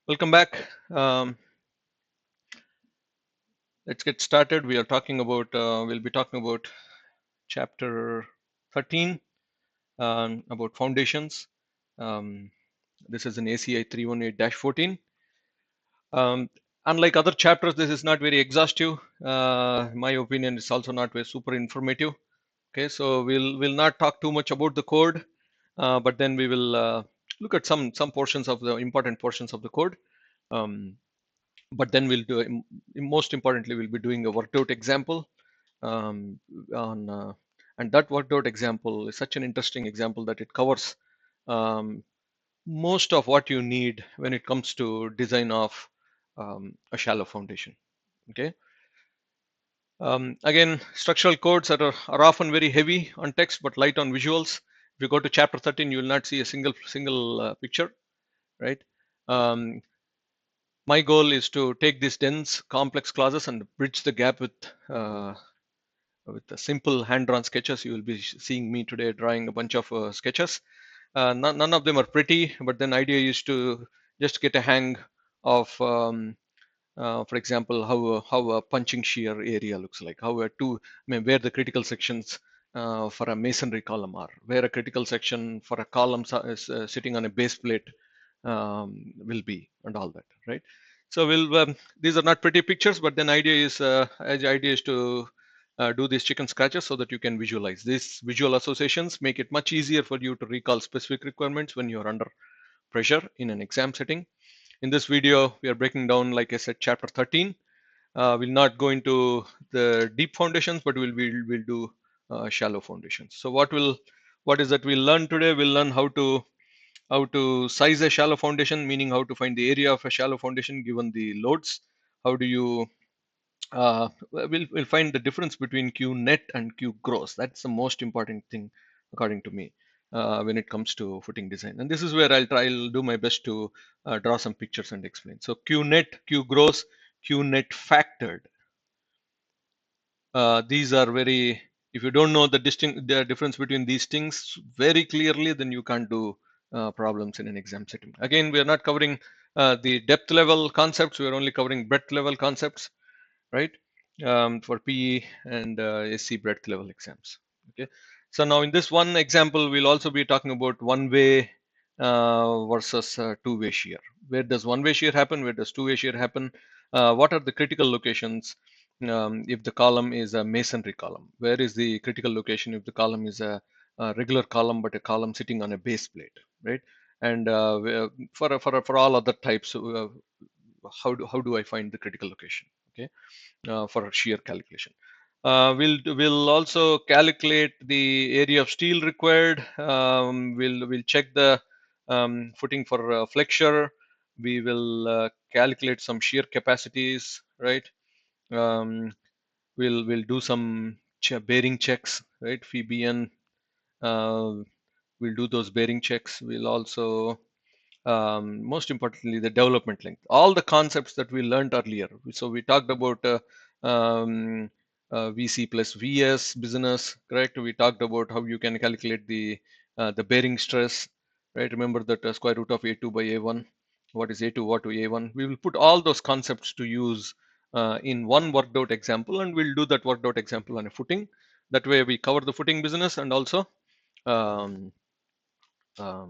Welcome back. Let's get started. We are talking about, we'll be talking about chapter 13 about foundations. Um, this is an ACI 318-14. Unlike other chapters, this is not very exhaustive. My opinion is also not very super informative. Okay, so we'll not talk too much about the code, but then we will look at some portions of the important portions of the code. Um, but then we'll do most importantly we'll be doing a worked out example um, on and that worked out example is such an interesting example that it covers um, most of what you need when it comes to design of a shallow foundation. Okay. Again, structural codes are often very heavy on text but light on visuals. If you go to chapter 13, you will not see a single picture, right? um, my goal is to take these dense complex clauses and bridge the gap with the simple hand-drawn sketches. You will be seeing me today drawing a bunch of sketches. None of them are pretty, but then idea is to just get a hang of for example, how a punching shear area looks like, how a two, I mean, where the critical sections for a masonry column are, where a critical section for a column is sitting on a base plate will be, and all that, right? So we'll these are not pretty pictures, but then idea is to do these chicken scratches so that you can visualize. These visual associations make it much easier for you to recall specific requirements when you are under pressure in an exam setting. In this video, we are breaking down, like I said, chapter 13. We'll not go into the deep foundations, but we'll do shallow foundations. So what is that we'll learn today? We'll learn how to size a shallow foundation, meaning how to find the area of a shallow foundation given the loads. How do you we'll find the difference between Q net and Q gross. That's the most important thing, according to me, when it comes to footing design. And this is where I'll do my best to draw some pictures and explain. So Q net, Q gross, Q net factored. These are very. If you don't know the difference between these things very clearly, then you can't do problems in an exam setting. Again, we are not covering the depth level concepts. We are only covering breadth level concepts, right? For PE and SC breadth level exams. Okay. So now in this one example, we'll also be talking about one-way versus two-way shear. Where does one-way shear happen? Where does two-way shear happen? What are the critical locations if the column is a masonry column? Where is the critical location if the column is a regular column but a column sitting on a base plate, right? And for all other types, how do I find the critical location? Okay, for shear calculation. We'll also calculate the area of steel required. We'll check the footing for flexure. We will calculate some shear capacities, right? Um, we'll do some bearing checks, right? FBN. We'll do those bearing checks. We'll also most importantly, the development length. All the concepts that we learned earlier. So we talked about um, VC plus VS business, correct? We talked about how you can calculate the bearing stress, right? Remember that square root of A2 by A1. What is A2? What to A1? We will put all those concepts to use in one worked out example, and we'll do that worked out example on a footing. That way, we cover the footing business and also um, um,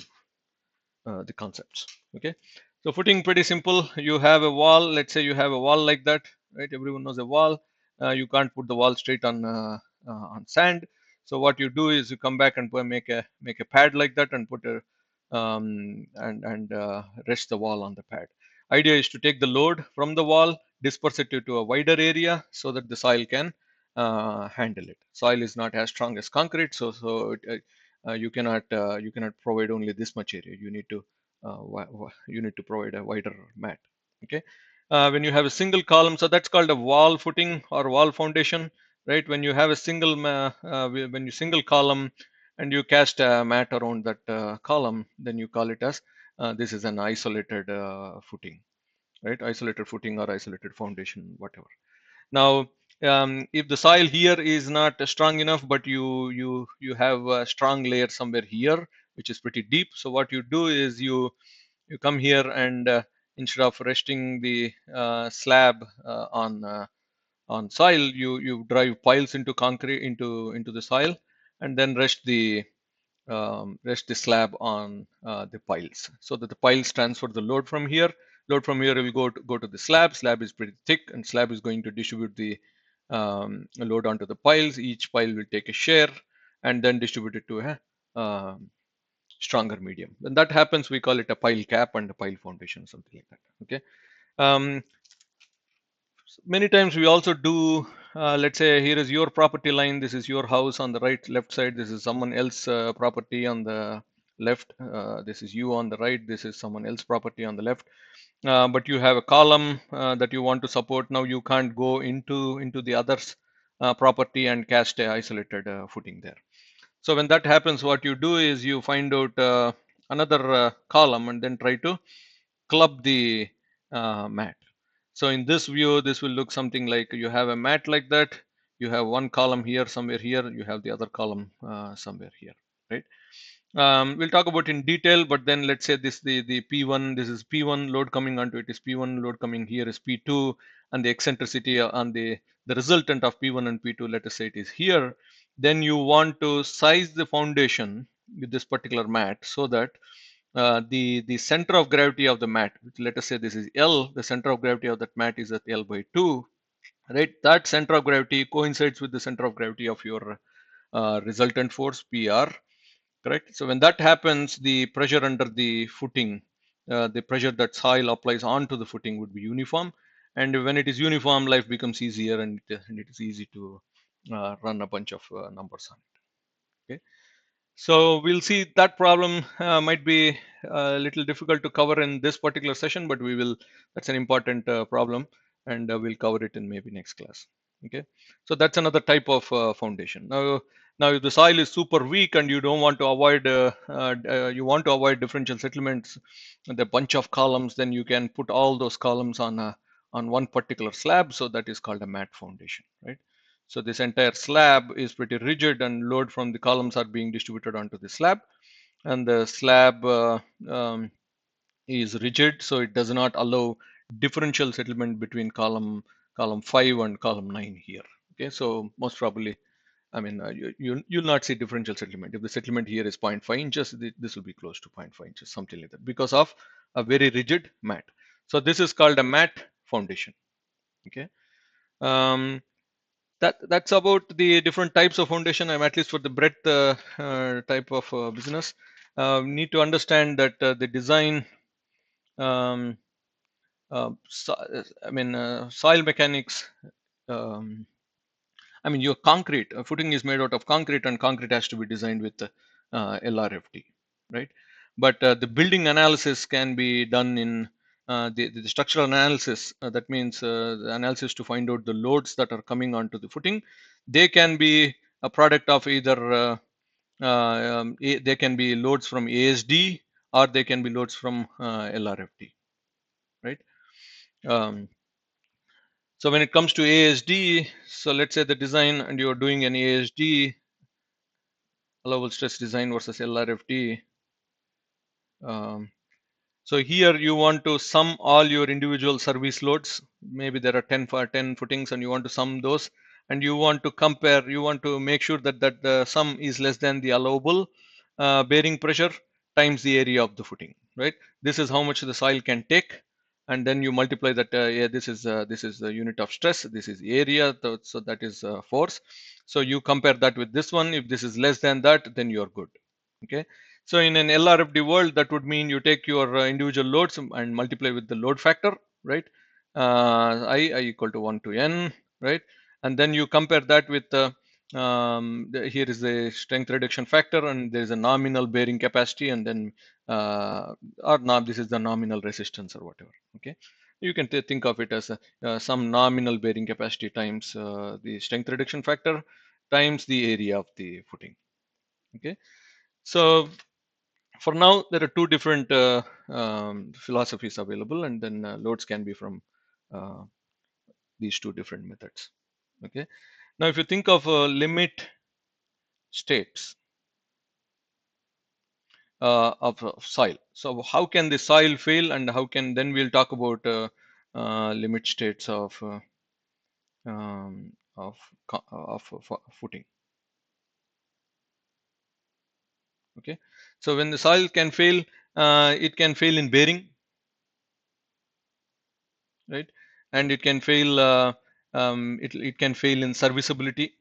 the concepts. Okay, so footing pretty simple. You have a wall. Let's say you have a wall like that, right? Everyone knows a wall. You can't put the wall straight on sand. So what you do is you come back and make a pad like that and put a and rest the wall on the pad. Idea is to take the load from the wall, disperse it to a wider area so that the soil can handle it. Soil is not as strong as concrete, so you cannot provide only this much area. You need to provide a wider mat. Okay. When you have a single column, so that's called a wall footing or wall foundation, right? When you have a when you single column and you cast a mat around that column, then you call it as this is an isolated footing, right? Isolated footing or isolated foundation, whatever. Now, if the soil here is not strong enough, but you have a strong layer somewhere here, which is pretty deep. So what you do is you come here and instead of resting the slab on soil, you drive piles into concrete into the soil, and then rest the slab on the piles, so that the piles transfer the load from here. Load from here will go to the slab. Slab is pretty thick, and slab is going to distribute the load onto the piles. Each pile will take a share and then distribute it to a stronger medium. When that happens, we call it a pile cap and a pile foundation, something like that. Okay. Um, Many times we also do, let's say here is your property line, this is your house on the right left side, this is someone else property on the left, this is you on the right, this is someone else property on the left, but you have a column that you want to support. Now you can't go into the others property and cast a isolated footing there. So when that happens, what you do is you find out another column and then try to club the mat. So in this view, this will look something like you have a mat like that. You have one column here, somewhere here. You have the other column somewhere here, right? We'll talk about in detail, but then let's say the P1, this is P1 load coming onto it is P1 load coming here is P2, and the eccentricity on the resultant of P1 and P2, let us say it is here. Then you want to size the foundation with this particular mat so that the center of gravity of the mat, let us say this is L, the center of gravity of that mat is at L by 2, right? That center of gravity coincides with the center of gravity of your resultant force PR, correct? So when that happens, the pressure under the footing, the pressure that soil applies onto the footing would be uniform, and when it is uniform, life becomes easier, and it is easy to run a bunch of numbers on it. Okay. So we'll see that problem might be a little difficult to cover in this particular session, but we will. That's an important problem, and we'll cover it in maybe next class. Okay, so that's another type of foundation. Now if the soil is super weak and you don't want to avoid, you want to avoid differential settlements, the bunch of columns, then you can put all those columns on one particular slab. So that is called a mat foundation, right? So this entire slab is pretty rigid, and load from the columns are being distributed onto the slab, and the slab is rigid, so it does not allow differential settlement between column 5 and column 9 here. Okay, so most probably, I mean, you'll not see differential settlement. If the settlement here is zero 0.5 inches, this will be close to 0.5 inches, something like that, because of a very rigid mat. So this is called a mat foundation. Okay. Um, that's about the different types of foundation. I'm at least for the breadth type of business. Need to understand that the design, um, I mean, soil mechanics. Um, I mean, your concrete footing is made out of concrete, and concrete has to be designed with LRFT, right? But the building analysis can be done in the structural analysis. That means the analysis to find out the loads that are coming onto the footing. They can be a product of either they can be loads from ASD, or they can be loads from LRFT, right? Um, so when it comes to ASD, so let's say the design and you're doing an ASD, allowable stress design versus LRFT. Um, so here you want to sum all your individual service loads. Maybe there are 10 for 10 footings, and you want to sum those, and you want to compare. You want to make sure that the sum is less than the allowable bearing pressure times the area of the footing. Right. This is how much the soil can take, and then you multiply that. Yeah, this is the unit of stress. This is area. So that is force. So you compare that with this one. If this is less than that, then you are good. Okay. So in an LRFD world, that would mean you take your individual loads and multiply with the load factor, right? I equal to 1 to n, right? And then you compare that with here is the strength reduction factor, and there is a nominal bearing capacity, and then or now this is the nominal resistance or whatever. Okay, you can think of it as some nominal bearing capacity times the strength reduction factor times the area of the footing. Okay, so for now there are two different philosophies available, and then loads can be from uh, these two different methods. Okay, now if you think of limit states, of soil. So how can the soil fail, and how can, then we'll talk about limit states um, of footing. Okay, so when the soil can fail, it can fail in bearing, right? And it can fail. It can fail in serviceability.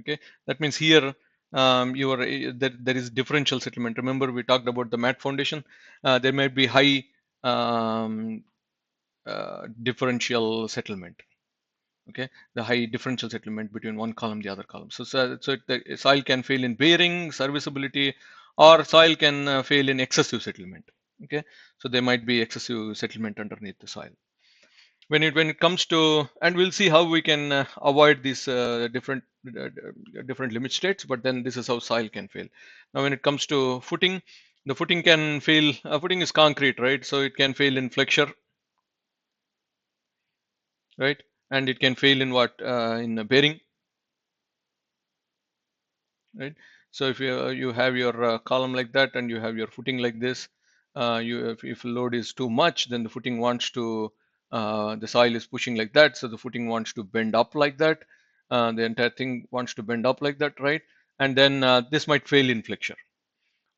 Okay, that means here there is differential settlement. Remember, we talked about the mat foundation. There might be high um, differential settlement. Okay, the high differential settlement between one column the other column. The soil can fail in bearing, serviceability, or soil can fail in excessive settlement. Okay, so there might be excessive settlement underneath the soil. When it comes to, and we'll see how we can avoid these different limit states, but then this is how soil can fail. Now when it comes to footing, the footing can fail. Footing is concrete, right? So it can fail in flexure, right? And it can fail in what, in bearing, right? So if you have your column like that, and you have your footing like this, if load is too much, then the footing wants to, the soil is pushing like that, so the footing wants to bend up like that. The entire thing wants to bend up like that, right? And then this might fail in flexure.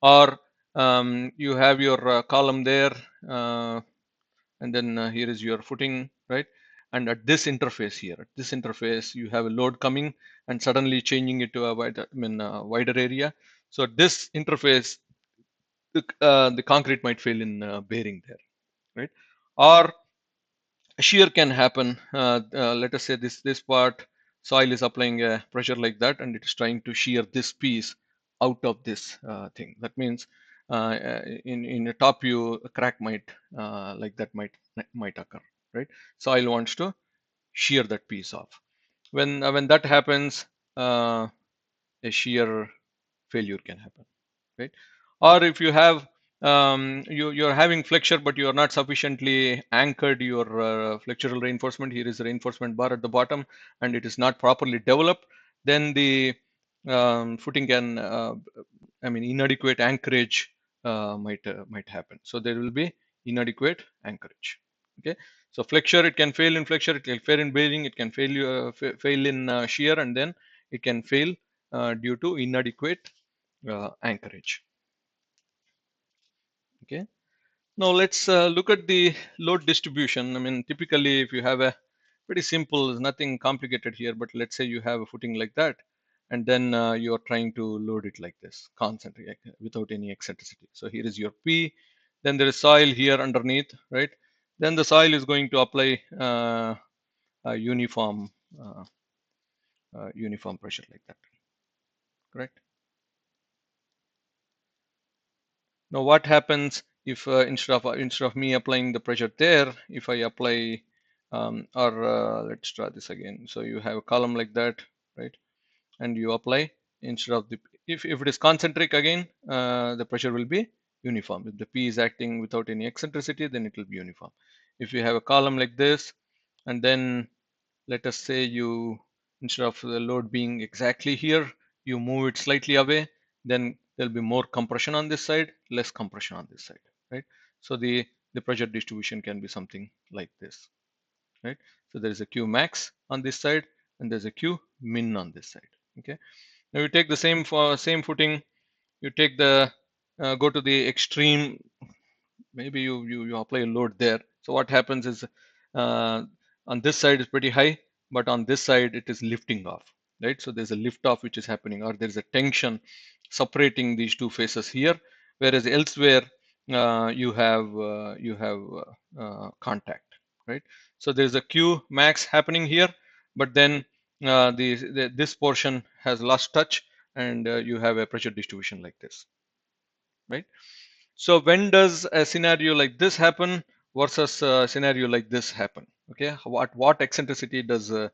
Or you have your column there, uh, and then here is your footing, right? And at this interface here, at this interface, you have a load coming and suddenly changing it to a wider area. So at this interface, the concrete might fail in bearing there, right? Or shear can happen. Let us say this part, soil is applying a pressure like that, and it is trying to shear this piece out of this thing. That means in a top view, a crack might like that might occur, right? Soil wants to shear that piece off. When that happens, a shear failure can happen, right? Or if you have, you're having flexure, but you are not sufficiently anchored your flexural reinforcement. Here is the reinforcement bar at the bottom, and it is not properly developed. Then the footing can, inadequate anchorage might happen. So there will be inadequate anchorage. Okay, so flexure, it can fail in flexure, it can fail in bearing, it can fail in shear, and then it can fail due to inadequate anchorage. Okay, now let's look at the load distribution. I mean, typically, if you have a pretty simple, there's nothing complicated here, but let's say you have a footing like that, and then you are trying to load it like this, concentric, without any eccentricity. So here is your P, then there is soil here underneath, right? Then the soil is going to apply a uniform pressure like that, correct? Now what happens if instead of me applying the pressure there, if I apply, or let's try this again. So you have a column like that, right? And you apply, instead of the, if it is concentric again, the pressure will be uniform. If the P is acting without any eccentricity, then it will be uniform. If you have a column like this, and then let us say you, instead of the load being exactly here, you move it slightly away, then there'll be more compression on this side, less compression on this side, right? So the pressure distribution can be something like this, right? So there is a Q max on this side, and there's a Q min on this side. Okay, now you take the same footing, you take the go to the extreme, maybe you apply a load there. So what happens is, uh, on this side is pretty high, but on this side it is lifting off, right? So there's a lift off which is happening, or there's a tension separating these two faces here, whereas elsewhere you have contact, right? So there's a Q max happening here, but then this portion has lost touch, and you have a pressure distribution like this, right? So when does a scenario like this happen versus a scenario like this happen? Okay, what eccentricity does the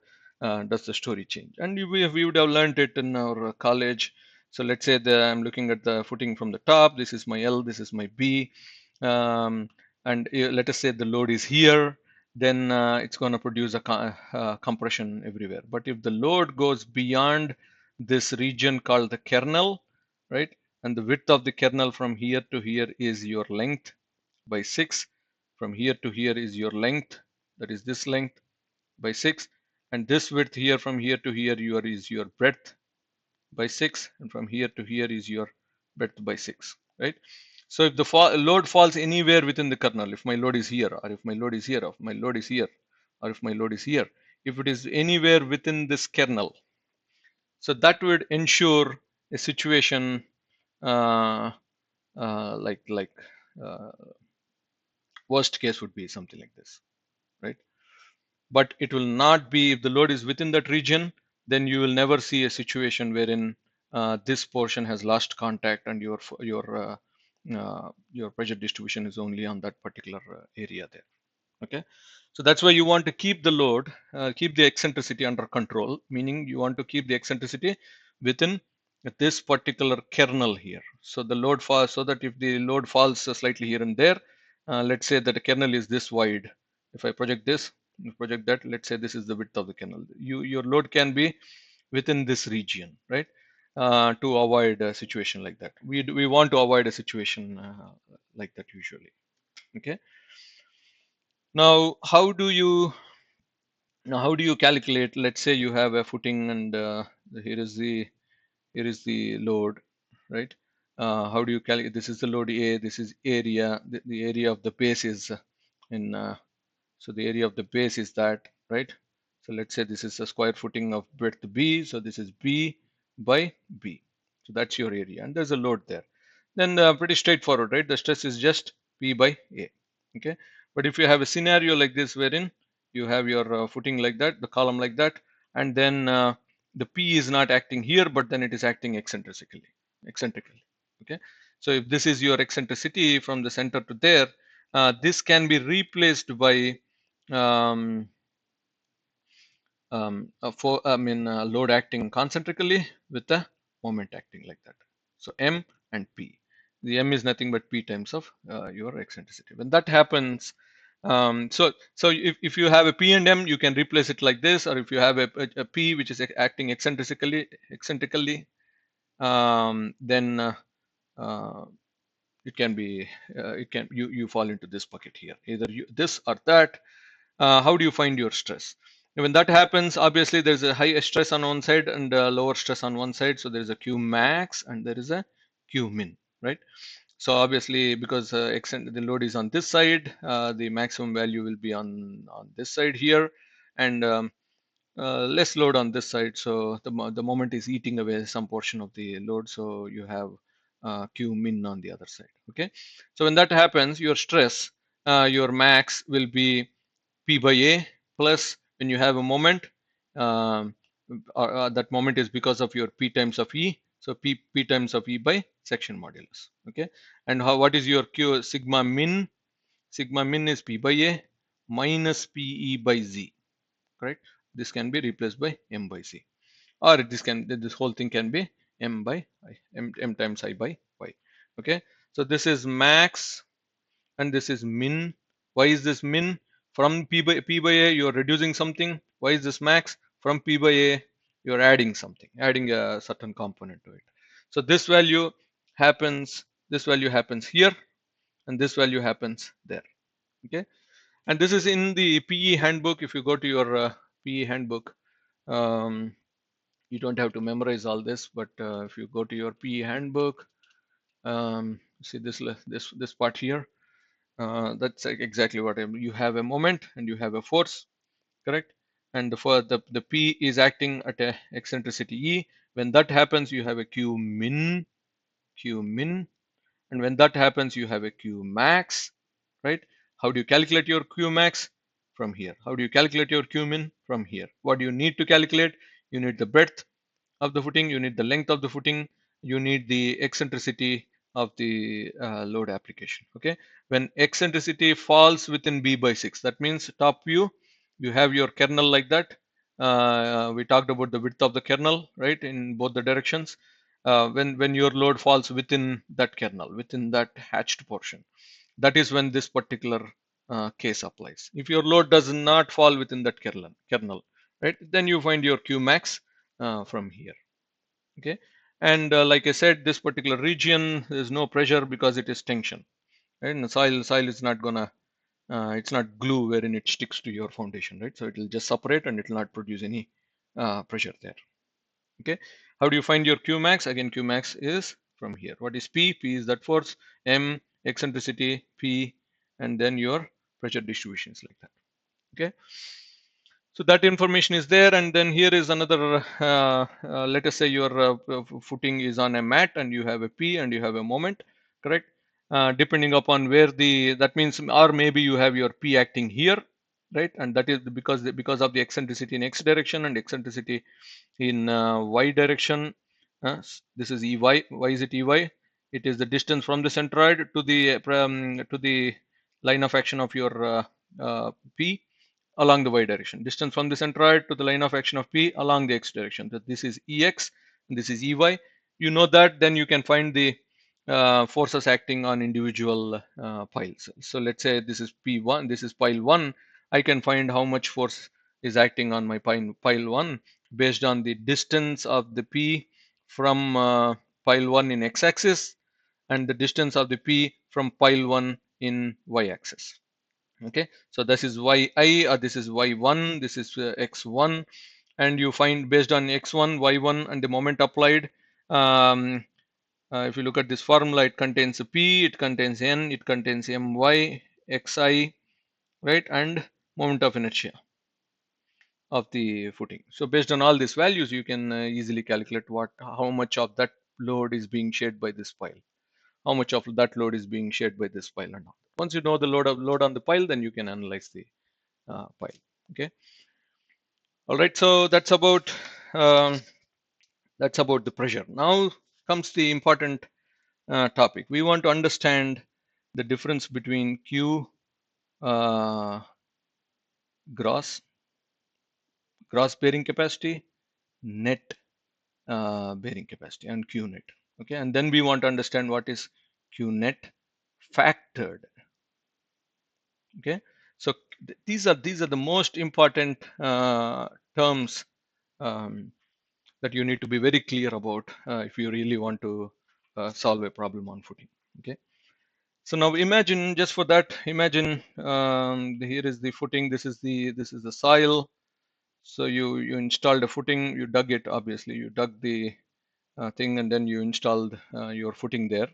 story change? And we would have learned it in our college. So let's say that I'm looking at the footing from the top. This is my L. This is my B. Um, and let us say the load is here. then it's going to produce a compression everywhere. But if the load goes beyond this region called the kernel, right, and the width of the kernel from here to here is your length by 6, from here to here is your length, that is this length by 6, and this width here from here to here is your breadth by 6, and from here to here is your breadth by 6, right? So if the load falls anywhere within the kernel, if my load is here, or if my load is here, or if my load is here, or if my load is here, if it is anywhere within this kernel, so that would ensure a situation uh, like uh, worst case would be something like this, right? But it will not be, if the load is within that region, then you will never see a situation wherein this portion has lost contact and your pressure distribution is only on that particular area there. Okay, so that's why you want to keep the load, keep the eccentricity under control, meaning you want to keep the eccentricity within this particular kernel here. So the load falls, so that if the load falls slightly here and there, let's say that the kernel is this wide. If I project this, project that, let's say this is the width of the kernel. Your load can be within this region, right? To avoid a situation like that. We want to avoid a situation like that usually. Okay. Now, how do you calculate? Let's say you have a footing, and here is the load, right? How do you calculate? This is the load A. This is area. The area of the base is in. So the area of the base is that, right? So let's say this is a square footing of breadth B. So this is B by B. So that's your area, and there's a load there. Then pretty straightforward, right? The stress is just P by A. Okay. But if you have a scenario like this, wherein you have your footing like that, the column like that, and then the P is not acting here, but then it is acting eccentrically. Eccentrically. Okay. So if this is your eccentricity from the center to there, this can be replaced by um, load acting concentrically with the moment acting like that. So M and P. The M is nothing but P times of your eccentricity. When that happens, so if you have a P and M, you can replace it like this, or if you have a P which is acting eccentrically, then uh, it can be you fall into this bucket here, either this or that. How do you find your stress? When that happens, obviously there's a high stress on one side and lower stress on one side, so there is a Q max and there is a Q min, right? So obviously, because the load is on this side, the maximum value will be on this side here, and less load on this side, so the moment is eating away some portion of the load, so you have Q min on the other side. Okay, so when that happens, your stress, your max will be P by A plus, when you have a moment, um, that moment is because of your P times of E, so P times of E by section modulus. Okay, and what is your Q sigma min? Sigma min is P by A minus PE by Z, correct? This can be replaced by M by C, or this whole thing can be M by I, M times I by Y. Okay, so this is max and this is min. Why is this min? From P by A you are reducing something. Why is this max? From P by A you are adding something, adding a certain component to it. So this value happens here, and this value happens there. Okay, and this is in the PE handbook. If you go to your PE handbook, um, you don't have to memorize all this, but if you go to your PE handbook, see this part here, that's exactly what you have a moment and you have a force, correct? And for the P is acting at a eccentricity E. When that happens, you have a Q min, and when that happens, you have a Q max, right? How do you calculate your Q max? From here. How do you calculate your Q min? From here. What do you need to calculate? You need the breadth of the footing, you need the length of the footing, you need the eccentricity of the load application. Okay, when eccentricity falls within B by 6, that means top view, you have your kernel like that. We talked about the width of the kernel, right, in both the directions. When your load falls within that kernel, within that hatched portion, that is when this particular case applies. If your load does not fall within that kernel, right, then you find your Q max from here. Okay, and like I said, this particular region there is no pressure because it is tension, right? And the soil is not gonna it's not glue wherein it sticks to your foundation, right? So it will just separate and it will not produce any pressure there. Okay, how do you find your Q max? Again, Q max is from here. What is P? P is that force, M eccentricity, P, and then your pressure distributions like that. Okay, so that information is there, and then here is another. Let us say your footing is on a mat, and you have a P, and you have a moment, correct? Depending upon where the that means, or maybe you have your P acting here, right? And that is because of the eccentricity in X direction and eccentricity in Y direction. This is EY. Why is it EY? It is the distance from the centroid to the line of action of your P along the Y direction. Distance from the centroid to the line of action of P along the X direction. That this is EX and this is EY. You know that, then you can find the forces acting on individual piles. So let's say this is P1, this is pile 1. I can find how much force is acting on my pile 1 based on the distance of the P from pile 1 in x-axis and the distance of the P from pile 1 in y-axis. Okay, so this is yi, or this is y1, this is x1, and you find based on x1, y1, and the moment applied. If you look at this formula, it contains a P, it contains N, it contains My, Xi, right, and moment of inertia of the footing. So based on all these values, you can easily calculate how much of that load is being shared by this pile, how much of that load is being shared by this pile, and all. Once you know the load on the pile, then you can analyze the pile. Okay. All right. So um, that's about the pressure. Now comes the important topic. We want to understand the difference between Q uh, gross bearing capacity, net bearing capacity, and Q net. Okay, and then we want to understand what is Q net factored. Okay, so these are the most important terms that you need to be very clear about if you really want to solve a problem on footing. Okay, so now imagine, just for that, imagine here is the footing, this is the soil. So you installed a footing, you dug it, obviously you dug the thing, and then you installed your footing there.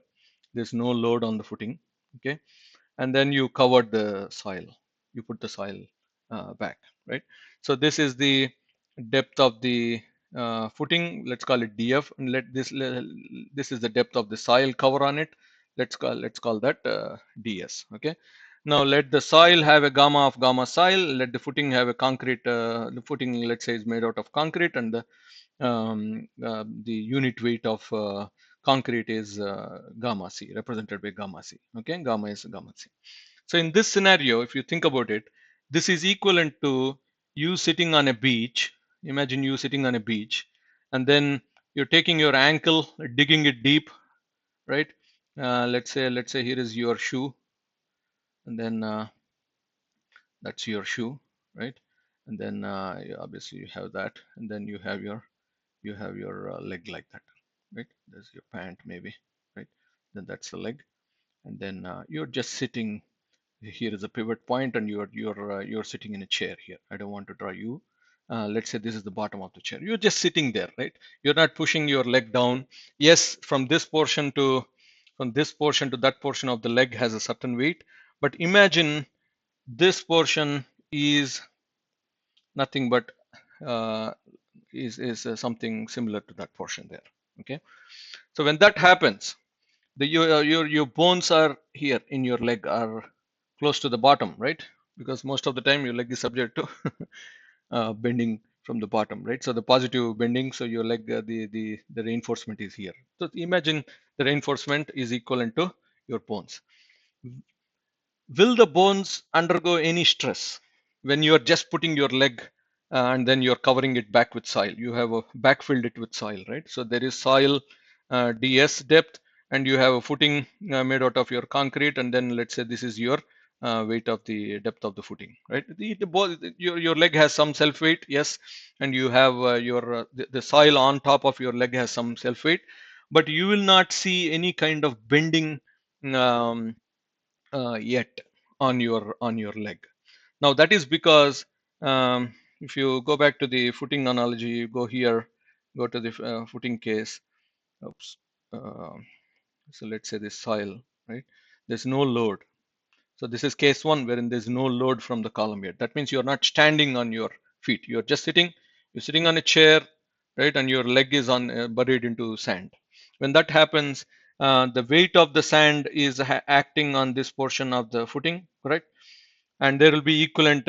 There's no load on the footing. Okay, and then you covered the soil, you put the soil back, right? So this is the depth of the footing, let's call it df, and this is the depth of the soil cover on it, let's call that ds. Okay, now let the soil have a gamma of gamma soil, let the footing have a concrete, the footing, let's say, is made out of concrete, and the unit weight of concrete is gamma c, represented by gamma c. Okay, gamma is gamma c. So in this scenario, if you think about it, this is equivalent to you sitting on a beach. Imagine you sitting on a beach, and then you're taking your ankle, digging it deep, right? Let's say here is your shoe, and then that's your shoe, right? And then obviously you have that, and then you have your leg like that, right? There's your pant maybe, right? Then that's the leg, and then you're just sitting. Here is a pivot point, and you're sitting in a chair here. I don't want to draw you. Let's say this is the bottom of the chair. You're just sitting there, right? You're not pushing your leg down. Yes, from this portion to that portion of the leg has a certain weight, but imagine this portion is nothing but uh, is something similar to that portion there. Okay, so when that happens, your bones are here in your leg are close to the bottom, right? Because most of the time your leg is subject to bending from the bottom, right? So the positive bending, so your leg, the reinforcement is here. So imagine the reinforcement is equivalent to your bones. Will the bones undergo any stress when you are just putting your leg and then you're covering it back with soil? You have backfilled it with soil, right? So there is soil ds depth, and you have a footing made out of your concrete, and then let's say this is your weight of the depth of the footing, right? Your leg has some self weight, yes, and you have the soil on top of your leg has some self weight, but you will not see any kind of bending um, yet on your leg. Now that is because if you go back to the footing analogy, you go here, go to the footing case. Oops. Uh, so let's say this soil, right? There's no load. So this is case one wherein there's no load from the column yet. That means you're not standing on your feet. You're just sitting. You're sitting on a chair, right? And your leg is on buried into sand. When that happens, the weight of the sand is acting on this portion of the footing, correct? And there will be equivalent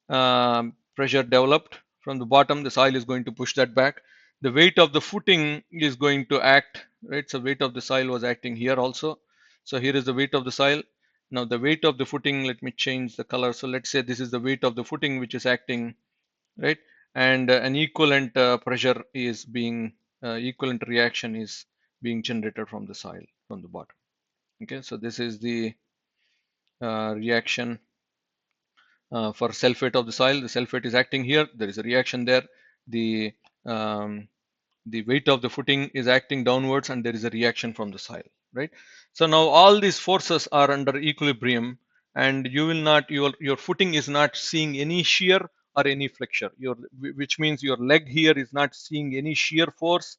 pressure developed from the bottom. The soil is going to push that back. The weight of the footing is going to act, right? So weight of the soil was acting here also. So here is the weight of the soil. Now the weight of the footing, let me change the color. So let's say this is the weight of the footing which is acting, right? And an equivalent pressure is being, equivalent reaction is being generated from the soil from the bottom. Okay, so this is the reaction for sulfate of the soil. The sulfate is acting here. There is a reaction there. The um, the weight of the footing is acting downwards, and there is a reaction from the soil. Right. So now all these forces are under equilibrium, and you will not your footing is not seeing any shear or any flexure. Which means your leg here is not seeing any shear force,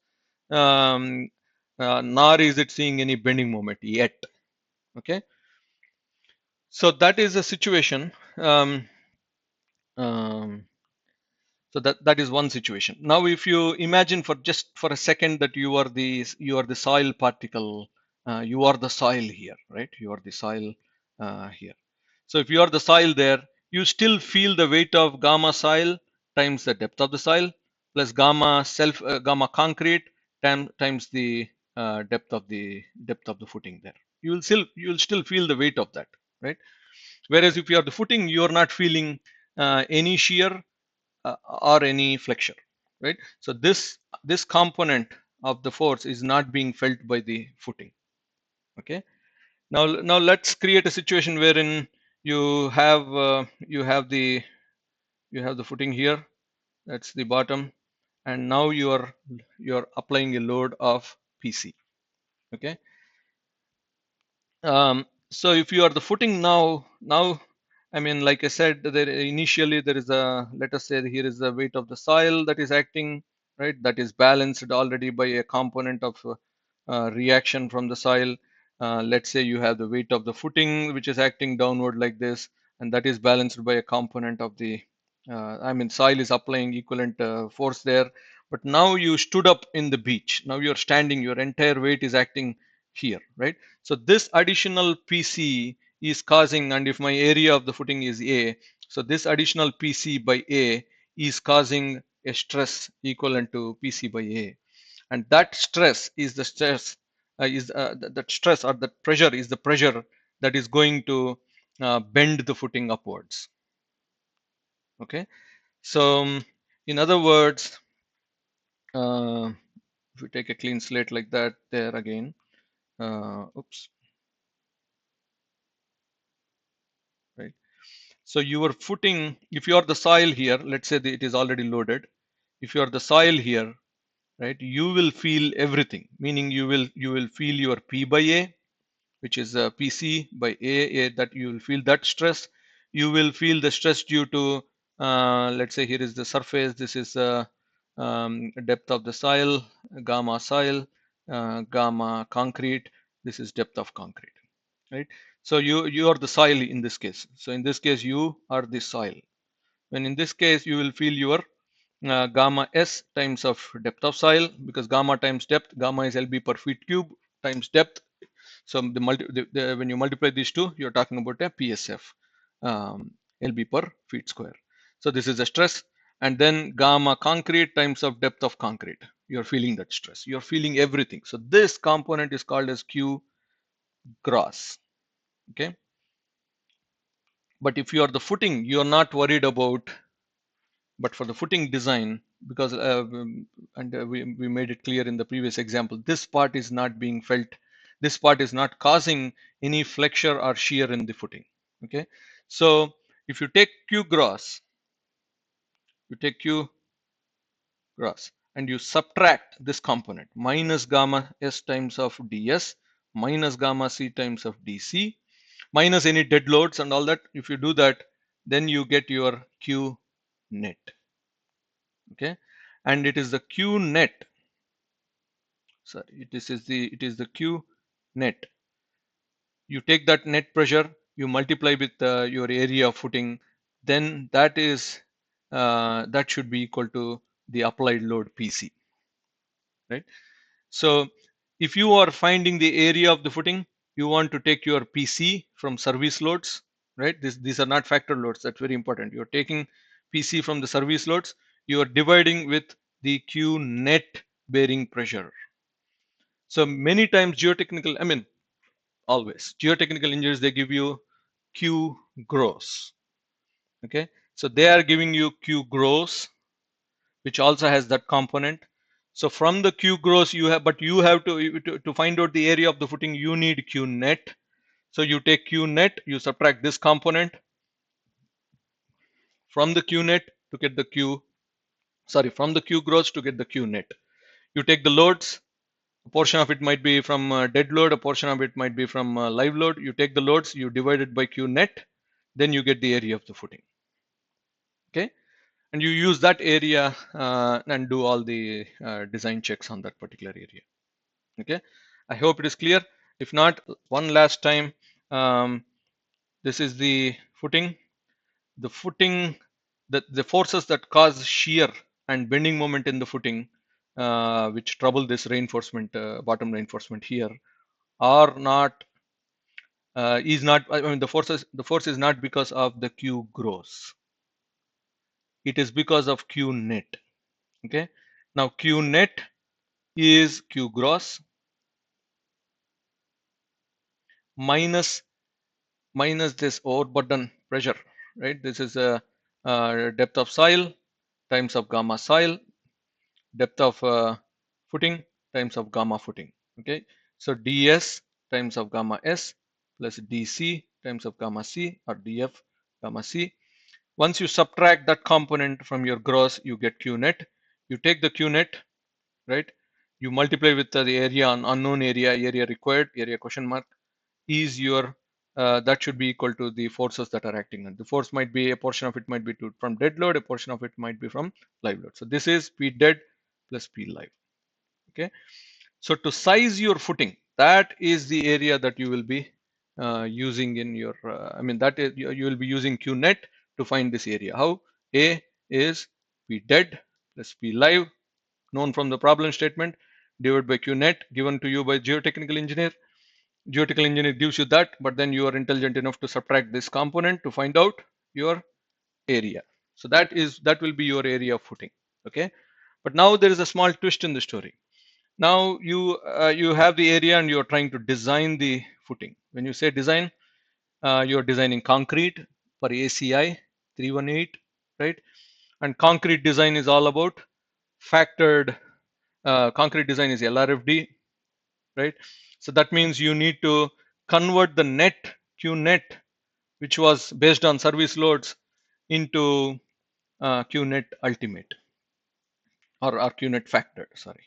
um, nor is it seeing any bending moment yet. Okay. So that is a situation. Um, so that is one situation. Now if you imagine for just for a second that you are the soil particle, you are the soil here, right? You are the soil here. So if you are the soil there, you still feel the weight of gamma soil times the depth of the soil plus gamma concrete times the depth of the footing there. You will still feel the weight of that, right? Whereas if you are the footing, you are not feeling any shear or any flexure, right? So this component of the force is not being felt by the footing. Okay. Now let's create a situation wherein you have the footing here. That's the bottom, and now you're applying a load of PC. Okay. So if you are the footing now, I mean, like I said, there initially there is a, let us say here is the weight of the soil that is acting, right? That is balanced already by a component of reaction from the soil. Let's say you have the weight of the footing which is acting downward like this, and that is balanced by a component of the, I mean, soil is applying equivalent force there. But now you stood up in the beach. Now you're standing. Your entire weight is acting here, right? So this additional PC is causing, and if my area of the footing is A, so this additional PC by A is causing a stress equivalent to PC by A. And that stress is the stress, that stress or that pressure is the pressure that is going to bend the footing upwards. Okay. So in other words, if we take a clean slate like that there again, oops, right. So your footing, if you are the soil here, let's say that it is already loaded. If you are the soil here, right, you will feel everything. Meaning you will feel your P by A, which is PC by A, that you will feel that stress. You will feel the stress due to, let's say here is the surface. This is depth of the soil, gamma soil, gamma concrete. This is depth of concrete, right? So you are the soil in this case. So in this case you are the soil. When in this case you will feel your gamma s times of depth of soil, because gamma times depth, gamma is lb per feet cube times depth. So when you multiply these two, you're talking about a PSF, lb per feet square. So this is the stress, and then gamma concrete times of depth of concrete. You're feeling that stress. You're feeling everything. So this component is called as Q gross. Okay. But if you are the footing, you are not worried about. But for the footing design, because we made it clear in the previous example, this part is not being felt. This part is not causing any flexure or shear in the footing. Okay, so if you take Q gross, you take Q gross and you subtract this component minus gamma S times of ds minus gamma C times of dc minus any dead loads and all that. If you do that, then you get your Q net. Okay, and it is the Q net. Sorry, it is the Q net. You take that net pressure, you multiply with your area of footing, then that should be equal to the applied load PC, right? So if you are finding the area of the footing, you want to take your PC from service loads, right? These are not factor loads. That's very important. You're taking PC from the service loads. You are dividing with the Q net bearing pressure. So many times geotechnical, I mean, always geotechnical engineers, they give you Q gross. Okay, so they are giving you Q gross, which also has that component. So from the Q gross you have, but you have to find out the area of the footing, you need Q net. So you take Q net, you subtract this component from the Q net to get the from the Q gross to get the Q net. You take the loads, a portion of it might be from dead load, a portion of it might be from live load. You take the loads, you divide it by Q net, then you get the area of the footing. Okay, and you use that area and do all the design checks on that particular area. Okay, I hope it is clear. If not, one last time, this is the footing. The footing, the forces that cause shear and bending moment in the footing, which trouble this reinforcement, bottom reinforcement here, are not is not. I mean, the force is not because of the Q gross. It is because of Q net. Okay, now Q net is Q gross minus this overburden pressure, right? This is a depth of soil times of gamma soil, depth of footing times of gamma footing. Okay, so ds times of gamma s plus dc times of gamma c or df gamma c. Once you subtract that component from your gross, you get Q net. You take the Q net, right? You multiply with the area on unknown area required, area question mark, is your that should be equal to the forces that are acting on. The force might be, a portion of it might be from dead load, a portion of it might be from live load. So this is P dead plus P live. Okay, so to size your footing, that is the area that you will be using in your I mean, that is, you will be using Q net to find this area. How? A is P dead plus P live, known from the problem statement, divided by Q net, given to you by geotechnical engineer. Geotechnical engineer gives you that, but then you are intelligent enough to subtract this component to find out your area. So that will be your area of footing. Okay, but now there is a small twist in the story. Now you have the area and you are trying to design the footing. When you say design, you are designing concrete for ACI 318, right? And concrete design is all about factored. Concrete design is LRFD, right? So that means you need to convert the net Q net, which was based on service loads, into Q net ultimate or Q net factored. Sorry.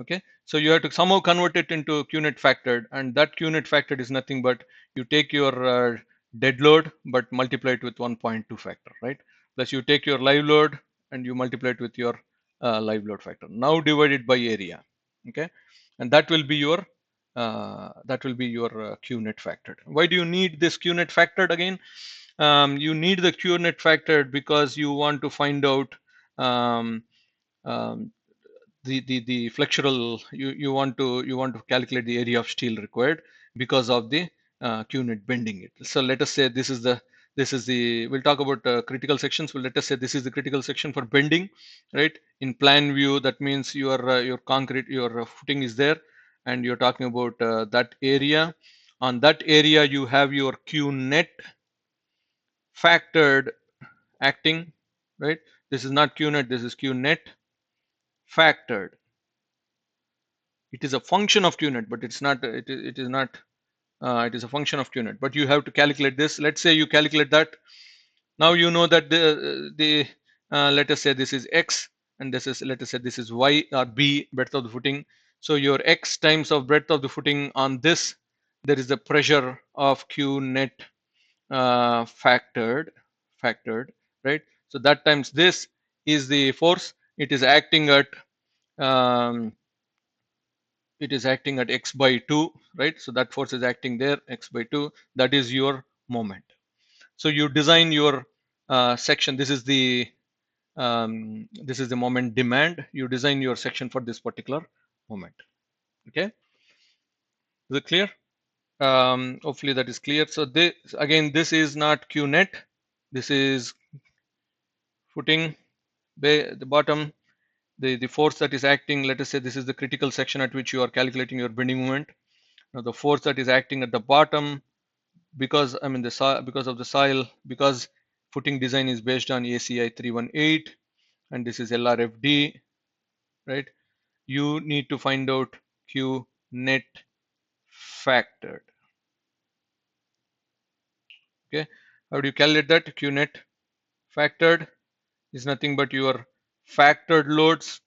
Okay, so you have to somehow convert it into QNet factored, and that QNet factored is nothing but you take your dead load but multiply it with 1.2 factor, right? Plus you take your live load and you multiply it with your live load factor. Now divide it by area. Okay, and that will be your QNet factored. Why do you need this QNet factored again? You need the QNet factored because you want to find out um, um, the flexural, you want to calculate the area of steel required because of the Q-net bending it. So let us say this is the we'll talk about critical sections. Well, let us say this is the critical section for bending, right? In plan view, that means your concrete, your footing is there, and you're talking about that area. On that area, you have your Q-net factored acting, right? This is not Q-net, this is Q-net factored. It is a function of QNet, but it's not. It is not It is a function of qnet, but you have to calculate this. Let's say you calculate that. Now you know that the let us say this is x, and this is, let us say this is y or b, breadth of the footing. So your x times of breadth of the footing on this, there is the pressure of q net factored, right? So that times this is the force. It is acting at um, x by 2, right? So that force is acting there, x by 2. That is your moment. So you design your section. This is the moment demand. You design your section for this particular moment. Okay, is it clear? Hopefully that is clear. So this, again, this is not q net. This is footing, the bottom, the force that is acting. Let us say this is the critical section at which you are calculating your bending moment. Now the force that is acting at the bottom, because I mean because of the soil, because footing design is based on ACI 318 and this is LRFD, right? You need to find out Q net factored. Okay, how do you calculate that? Q net factored is nothing but your factored loads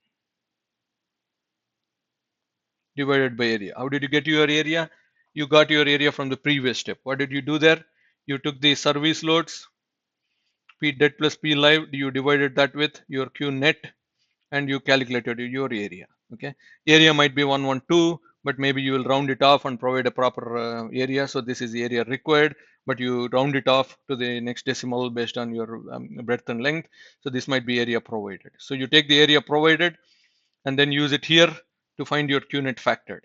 divided by area. How did you get your area? You got your area from the previous step. What did you do there? You took the service loads, P dead plus P live, you divided that with your Q net, and you calculated your area. Okay, area might be 112, but maybe you will round it off and provide a proper area. So this is the area required, but you round it off to the next decimal based on your breadth and length. So this might be area provided. So you take the area provided and then use it here to find your qnet factored.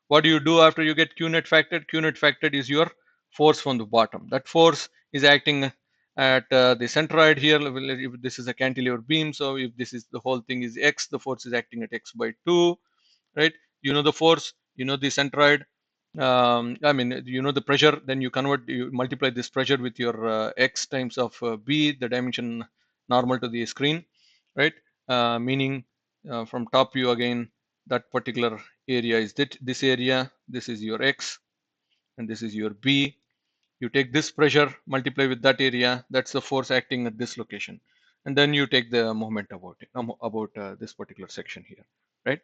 What do you do after you get qnet factored? Qnet factored is your force from the bottom. That force is acting at the centroid here. If this is a cantilever beam, so if this is the whole thing is x, the force is acting at x by 2, right? You know the force, you know the centroid. I mean, you know the pressure. Then you multiply this pressure with your x times of b, the dimension normal to the screen, right? Meaning from top view again, that particular area is this area. This is your x, and this is your b. You take this pressure, multiply with that area. That's the force acting at this location, and then you take the moment about it, about this particular section here, right?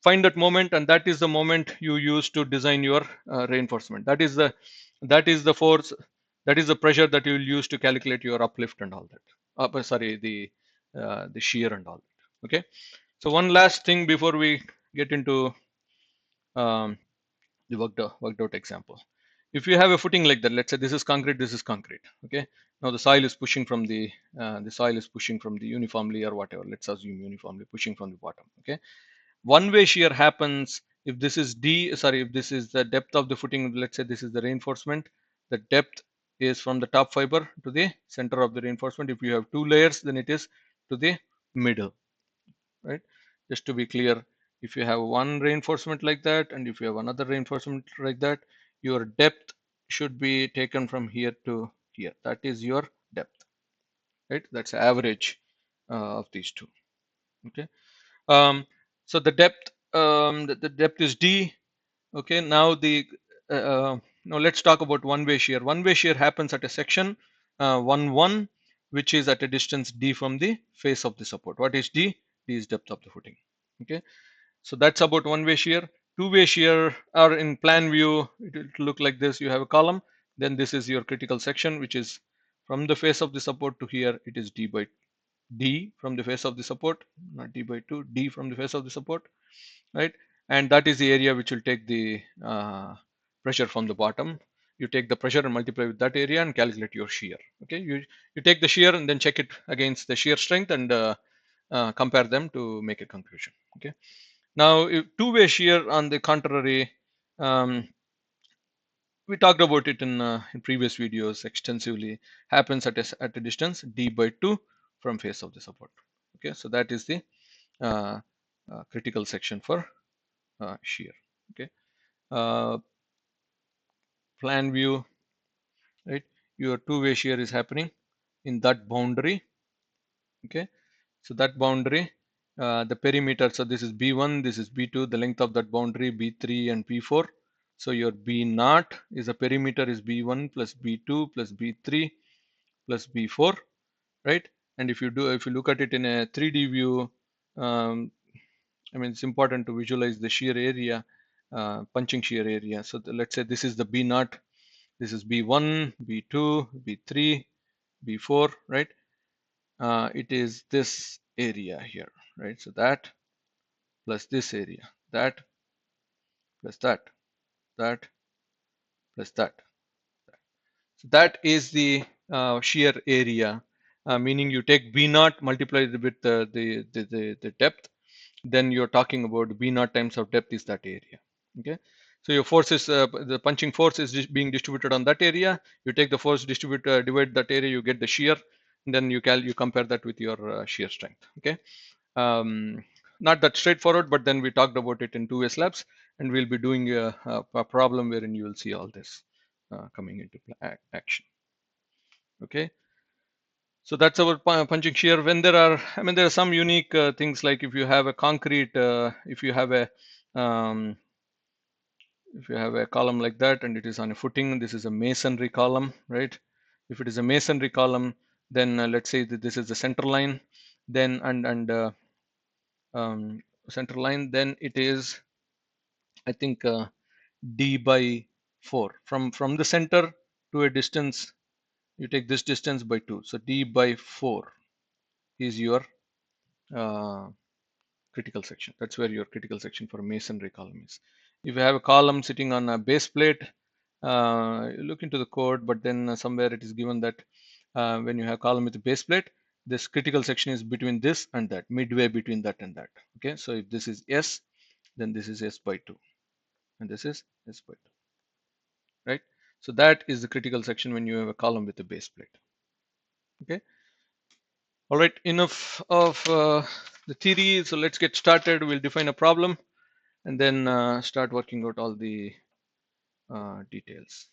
Find that moment, and that is the moment you use to design your reinforcement. That is the force, that is the pressure that you will use to calculate your uplift and all that. Sorry, the shear and all that. Okay. So one last thing before we get into um, the worked out example. If you have a footing like that, let's say this is concrete, this is concrete. Okay. Now the soil is pushing from the uniformly or whatever. Let's assume uniformly pushing from the bottom. Okay. One way shear happens if this is if this is the depth of the footing. Let's say this is the reinforcement. The depth is from the top fiber to the center of the reinforcement. If you have two layers, then it is to the middle, right? Just to be clear, if you have one reinforcement like that and if you have another reinforcement like that, your depth should be taken from here to here. That is your depth, right? That's average of these two. Okay. um, so the depth, the depth is d. Okay, now now let's talk about one way shear. One way shear happens at a section 1 1, which is at a distance d from the face of the support. What is d? D is depth of the footing. Okay, so that's about one way shear. Two way shear, or in plan view, it will look like this. You have a column, then this is your critical section, which is from the face of the support to here. It is d by d from the face of the support, not d by 2, d from the face of the support, right? And that is the area which will take the pressure from the bottom. You take the pressure and multiply with that area and calculate your shear. Okay, you take the shear and then check it against the shear strength and compare them to make a conclusion. Okay, now if two-way shear on the contrary, um, we talked about it in previous videos extensively, happens at a distance d by 2 from face of the support. Okay, so that is the uh, critical section for shear. Okay, uh, plan view, right? Your two-way shear is happening in that boundary. Okay, so that boundary, the perimeter. So this is B1, this is B2. The length of that boundary B3 and P4. So your B naught is a perimeter is B1 plus B2 plus B3 plus B4, right? And if you look at it in a 3D view, um, I mean, it's important to visualize the shear area, punching shear area. So let's say this is the B naught, this is B1, B2, B3, B4, right? It is this area here, right? So that plus this area, that plus that plus that. So that is the shear area, meaning you take B naught multiplied with the depth, then you're talking about B naught times of depth is that area. Okay, so your force is the punching force is being distributed on that area. You take the force divide that area, you get the shear, and then you compare that with your shear strength. Okay, um, not that straightforward, but then we talked about it in two-way slabs, and we'll be doing a problem wherein you will see all this coming into action. Okay, so that's our punching shear. When there are, I mean, there are some unique things like if you have a concrete, um, if you have a column like that and it is on a footing, this is a masonry column, right? If it is a masonry column, then let's say that this is the center line, then um, center line, then it is, I think, d by 4 from the center to a distance. You take this distance by 2, so d by 4 is your uh, critical section. That's where your critical section for a masonry column is. If you have a column sitting on a base plate, you look into the code, but then somewhere it is given that when you have column with a base plate, this critical section is between this and that, midway between that and that. Okay, so if this is S, then this is S by 2, and this is S by 2, right? So that is the critical section when you have a column with a base plate. Okay. All right, enough of the theory. So let's get started. We'll define a problem and then start working out all the details.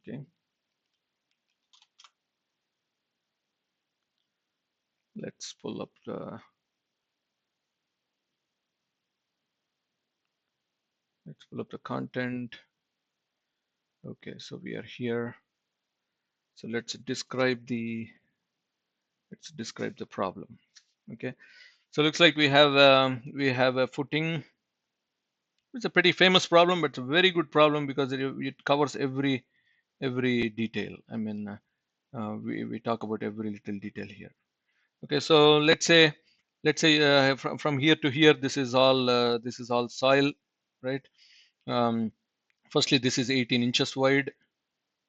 Okay, let's pull up the content. Okay, so we are here. So let's describe the problem. Okay, so looks like we have a footing. It's a pretty famous problem, but it's a very good problem because it covers every detail. I mean, we talk about every little detail here. Okay, so let's say from here to here, this is all soil, right? Um, firstly, this is 18 inches wide,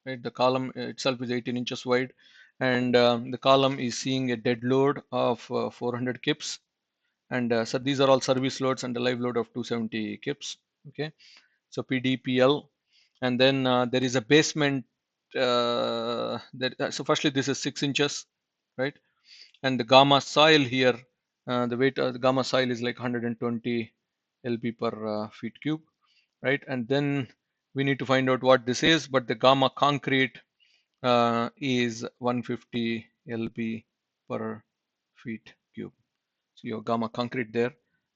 right? The column itself is 18 inches wide, and the column is seeing a dead load of 400 kips, and so these are all service loads and the live load of 270 kips. Okay, so PDPL, and then there is a basement. So firstly, this is 6 inches, right? And the gamma soil here, the weight of the gamma soil is like 120 lb per feet cube, right? And then we need to find out what this is, but the gamma concrete is 150 lb per feet cube. So your gamma concrete there.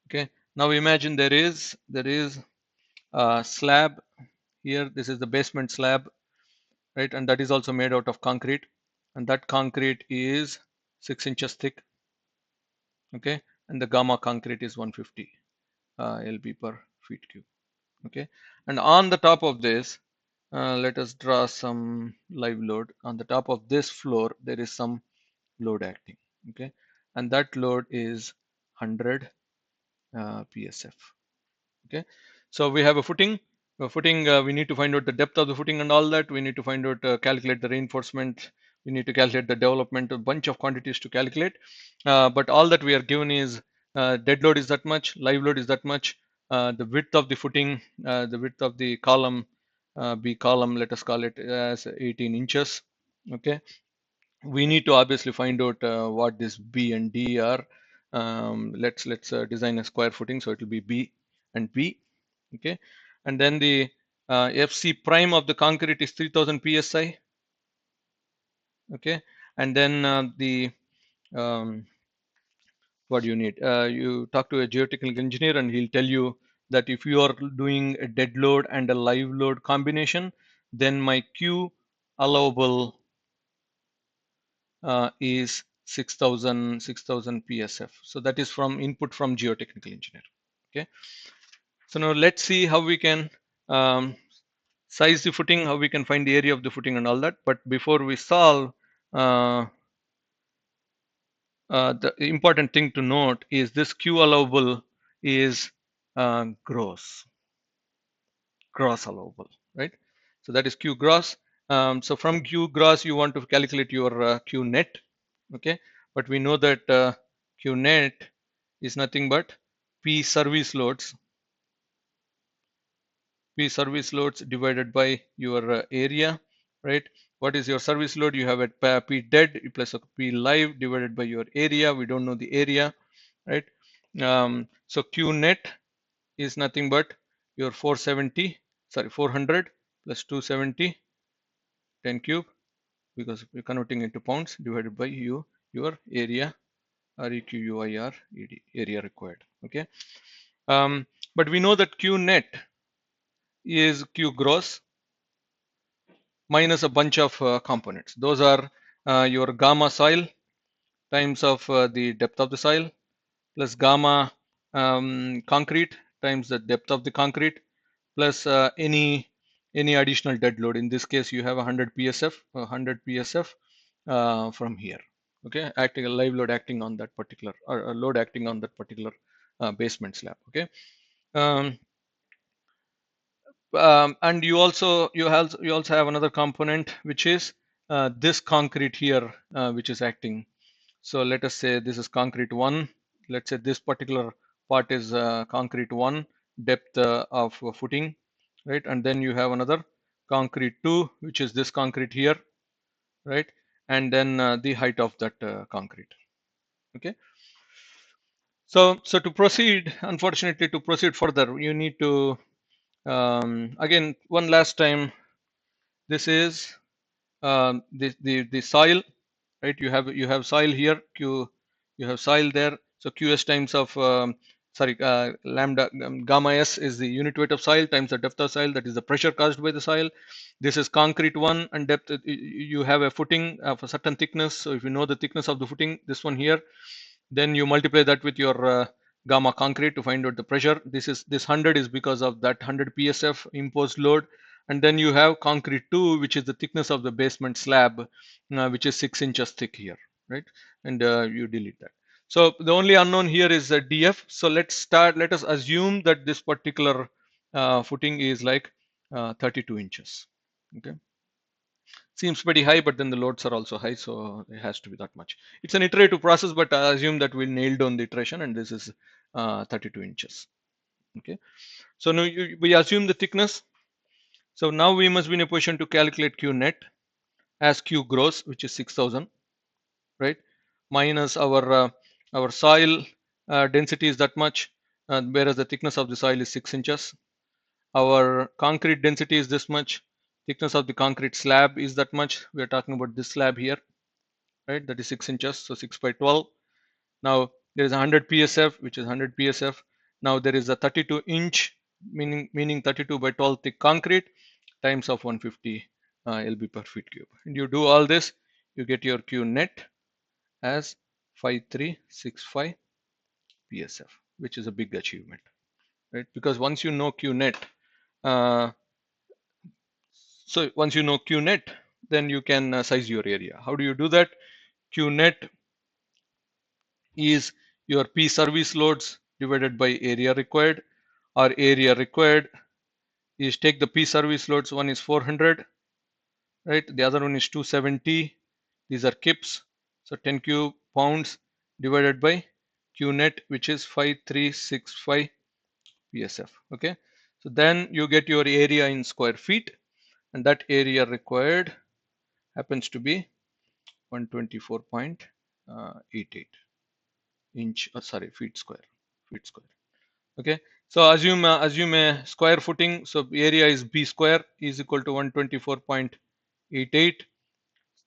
Okay, now imagine there is a slab here. This is the basement slab, right? And that is also made out of concrete, and that concrete is 6 inches thick. Okay, and the gamma concrete is 150 lb per feet cube. Okay, and on the top of this, let us draw some live load. On the top of this floor, there is some load acting. Okay, and that load is 100 psf. Okay, so we have a footing. We need to find out the depth of the footing and all that. We need to find out, calculate the reinforcement. We need to calculate the development, a bunch of quantities to calculate. But all that we are given is dead load is that much, live load is that much, the width of the footing, the width of the column, B column, let us call it as 18 inches. Okay, we need to obviously find out what this B and D are. Let's design a square footing, so it will be B and B. Okay, and then the FC prime of the concrete is 3000 psi. Okay, and then the what do you need? You talk to a geotechnical engineer and he'll tell you that if you are doing a dead load and a live load combination, then my Q allowable is 6000 PSF. So that is from input from geotechnical engineer. Okay. So now let's see how we can size the footing, how we can find the area of the footing and all that. But before we solve, uh, the important thing to note is this Q allowable is gross allowable, right? So that is Q gross. So from Q gross, you want to calculate your Q net, okay? But we know that Q net is nothing but P service loads divided by your area, right? What is your service load? You have a P dead plus a P live divided by your area. We don't know the area, right? So Q net is nothing but your 400 plus 270 10 cube, because we're converting into pounds, divided by your area, REQUIR area required. Okay. But we know that Q net is Q gross minus a bunch of components. Those are your gamma soil times of the depth of the soil plus gamma concrete times the depth of the concrete plus any additional dead load. In this case, you have 100 PSF from here. Okay, acting a live load acting on that particular, or a load acting on that particular basement slab. Okay. Um, and you also have another component, which is this concrete here, which is acting. So let us say this is concrete 1. Let's say this particular part is concrete 1, depth of footing, right? And then you have another concrete 2, which is this concrete here, right? And then the height of that concrete. Okay. So to proceed, unfortunately, to proceed further, you need to again one last time. This is the soil, right? You have soil here, you have soil there. So QS times of lambda gamma S is the unit weight of soil times the depth of soil, that is the pressure caused by the soil. This is concrete 1, and depth, you have a footing of a certain thickness. So if you know the thickness of the footing, this one here, then you multiply that with your gamma concrete to find out the pressure. This 100 is because of that 100 PSF imposed load. And then you have concrete 2, which is the thickness of the basement slab, which is 6 inches thick here, right? And you delete that. So the only unknown here is DF. So let us assume that this particular footing is like 32 inches. Okay. Seems pretty high, but then the loads are also high, so it has to be that much. It's an iterative process, but I assume that we nailed down the iteration, and this is 32 inches. Okay. So now we assume the thickness. So now we must be in a position to calculate Q net as Q gross, which is 6000, right? Minus our soil density is that much, whereas the thickness of the soil is 6 inches. Our concrete density is this much. Thickness of the concrete slab is that much. We are talking about this slab here, right? That is 6 inches. So 6 by 12. Now there is 100 PSF, which is 100 PSF. Now there is a 32 inch, meaning 32 by 12 thick concrete times of 150 lb per feet cube. And you do all this, you get your Q net as 5365 PSF, which is a big achievement, right? Because once you know Q net, uh, then you can size your area. How do you do that? Q net is your P service loads divided by area required. Or area required is, take the P service loads, one is 400, right? The other one is 270. These are kips. So 10 cube pounds divided by Q net, which is 5365 PSF. Okay. So then you get your area in square feet, and that area required happens to be 124.88 inch, feet square. Okay. So assume a square footing. So area is B square is equal to 124.88.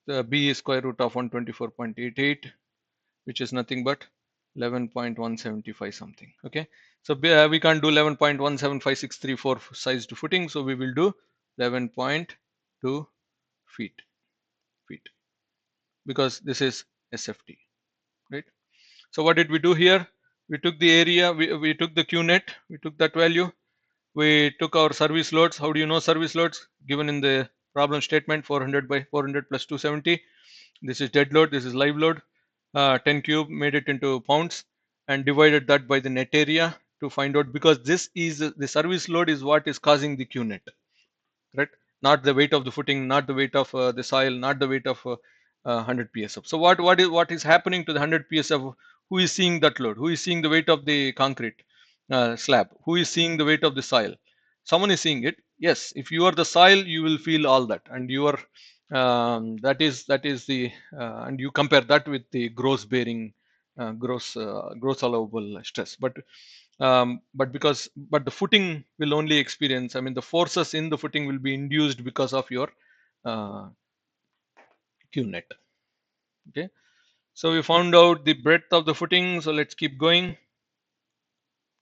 The B is square root of 124.88, which is nothing but 11.175 something. Okay, so we can't do 11.175634 sized footing, so we will do 11.2 feet because this is SFT, right? So what did we do here? We took the area, we took the Q net, we took that value, we took our service loads. How do you know service loads? Given in the problem statement, 400 by 400 plus 270. This is dead load, this is live load. 10 cube, made it into pounds and divided that by the net area to find out, because this is the service load is what is causing the Q net, right? Not the weight of the footing, not the weight of the soil, not the weight of 100 psf. So what is happening to the 100 psf? Who is seeing that load? Who is seeing the weight of the concrete slab? Who is seeing the weight of the soil? Someone is seeing it. Yes, if you are the soil, you will feel all that, and you are that is the and you compare that with the gross bearing, gross allowable stress. But the footing will only experience, I mean, the forces in the footing will be induced because of your uh, Q net. Okay, so we found out the breadth of the footing, so let's keep going,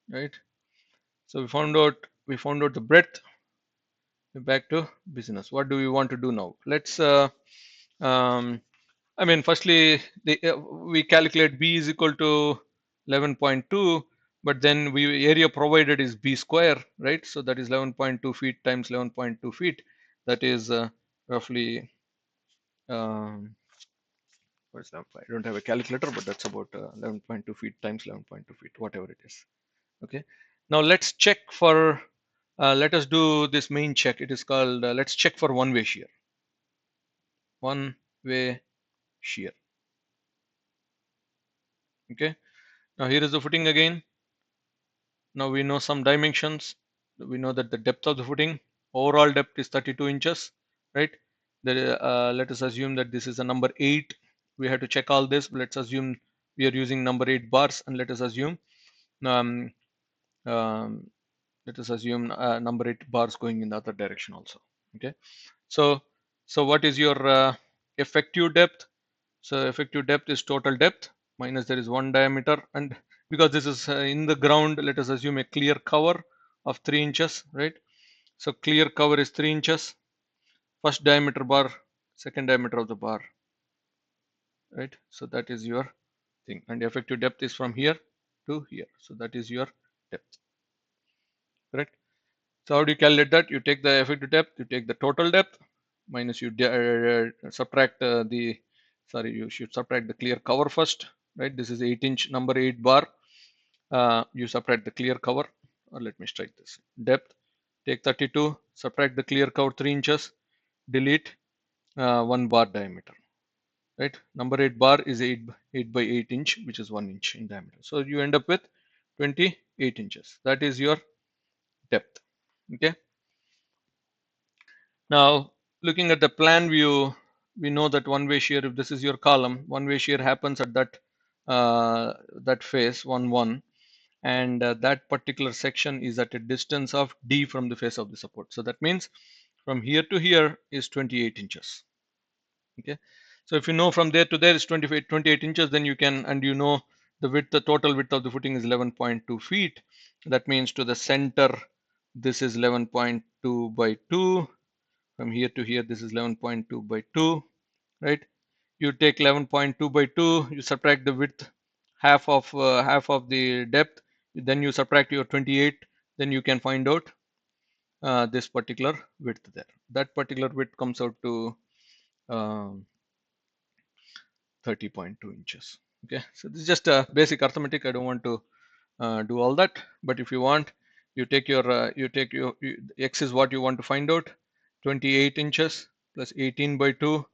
right? So we found out the breadth. Back to business. What do we want to do now? Let's um, I mean, firstly, we calculate B is equal to 11.2, but then area provided is B square, right? So that is 11.2 feet times 11.2 feet. That is roughly, um, what's that? I don't have a calculator, but that's about 11.2 feet times 11.2 feet, whatever it is. Okay. Now let's check for, let us do this main check. It is called, let's check for one-way shear. One-way shear. Okay. Now here is the footing again. Now we know some dimensions. We know that the depth of the footing, overall depth is 32 inches, right? Let us assume that this is a number 8. We have to check all this. Let's assume we are using number 8 bars, and let us assume um, um, number 8 bars going in the other direction also. Okay, so what is your effective depth? So effective depth is total depth minus there is one diameter, and because this is in the ground, let us assume a clear cover of 3 inches, right? So clear cover is 3 inches. First diameter bar, second diameter of the bar, right? So that is your thing, and effective depth is from here to here. So that is your depth, correct? So how do you calculate that? You take the effective depth, you take the total depth, minus you subtract you should subtract the clear cover first, right? This is 8-inch number 8 bar. You subtract the clear cover, or let me strike this. Depth, take 32, subtract the clear cover 3 inches, delete 1 bar diameter, right? Number 8 bar is 8 by 8 inch, which is 1 inch in diameter. So you end up with 28 inches. That is your depth. Okay. Now, looking at the plan view, we know that one-way shear, if this is your column, one-way shear happens at that face 1 1, and that particular section is at a distance of D from the face of the support. So that means from here to here is 28 inches. Okay, so if you know from there to there is 28 inches, then you can, and you know the width, the total width of the footing is 11.2 feet. That means to the center, this is 11.2 by 2. From here to here, this is 11.2 by 2, right? You take 11.2 by 2, you subtract the width, half of the depth, then you subtract your 28, then you can find out this particular width there. That particular width comes out to um, 30.2 inches. Okay, so this is just a basic arithmetic. I don't want to do all that, but if you want, you take your x is what you want to find out. 28 inches plus 18 by 2,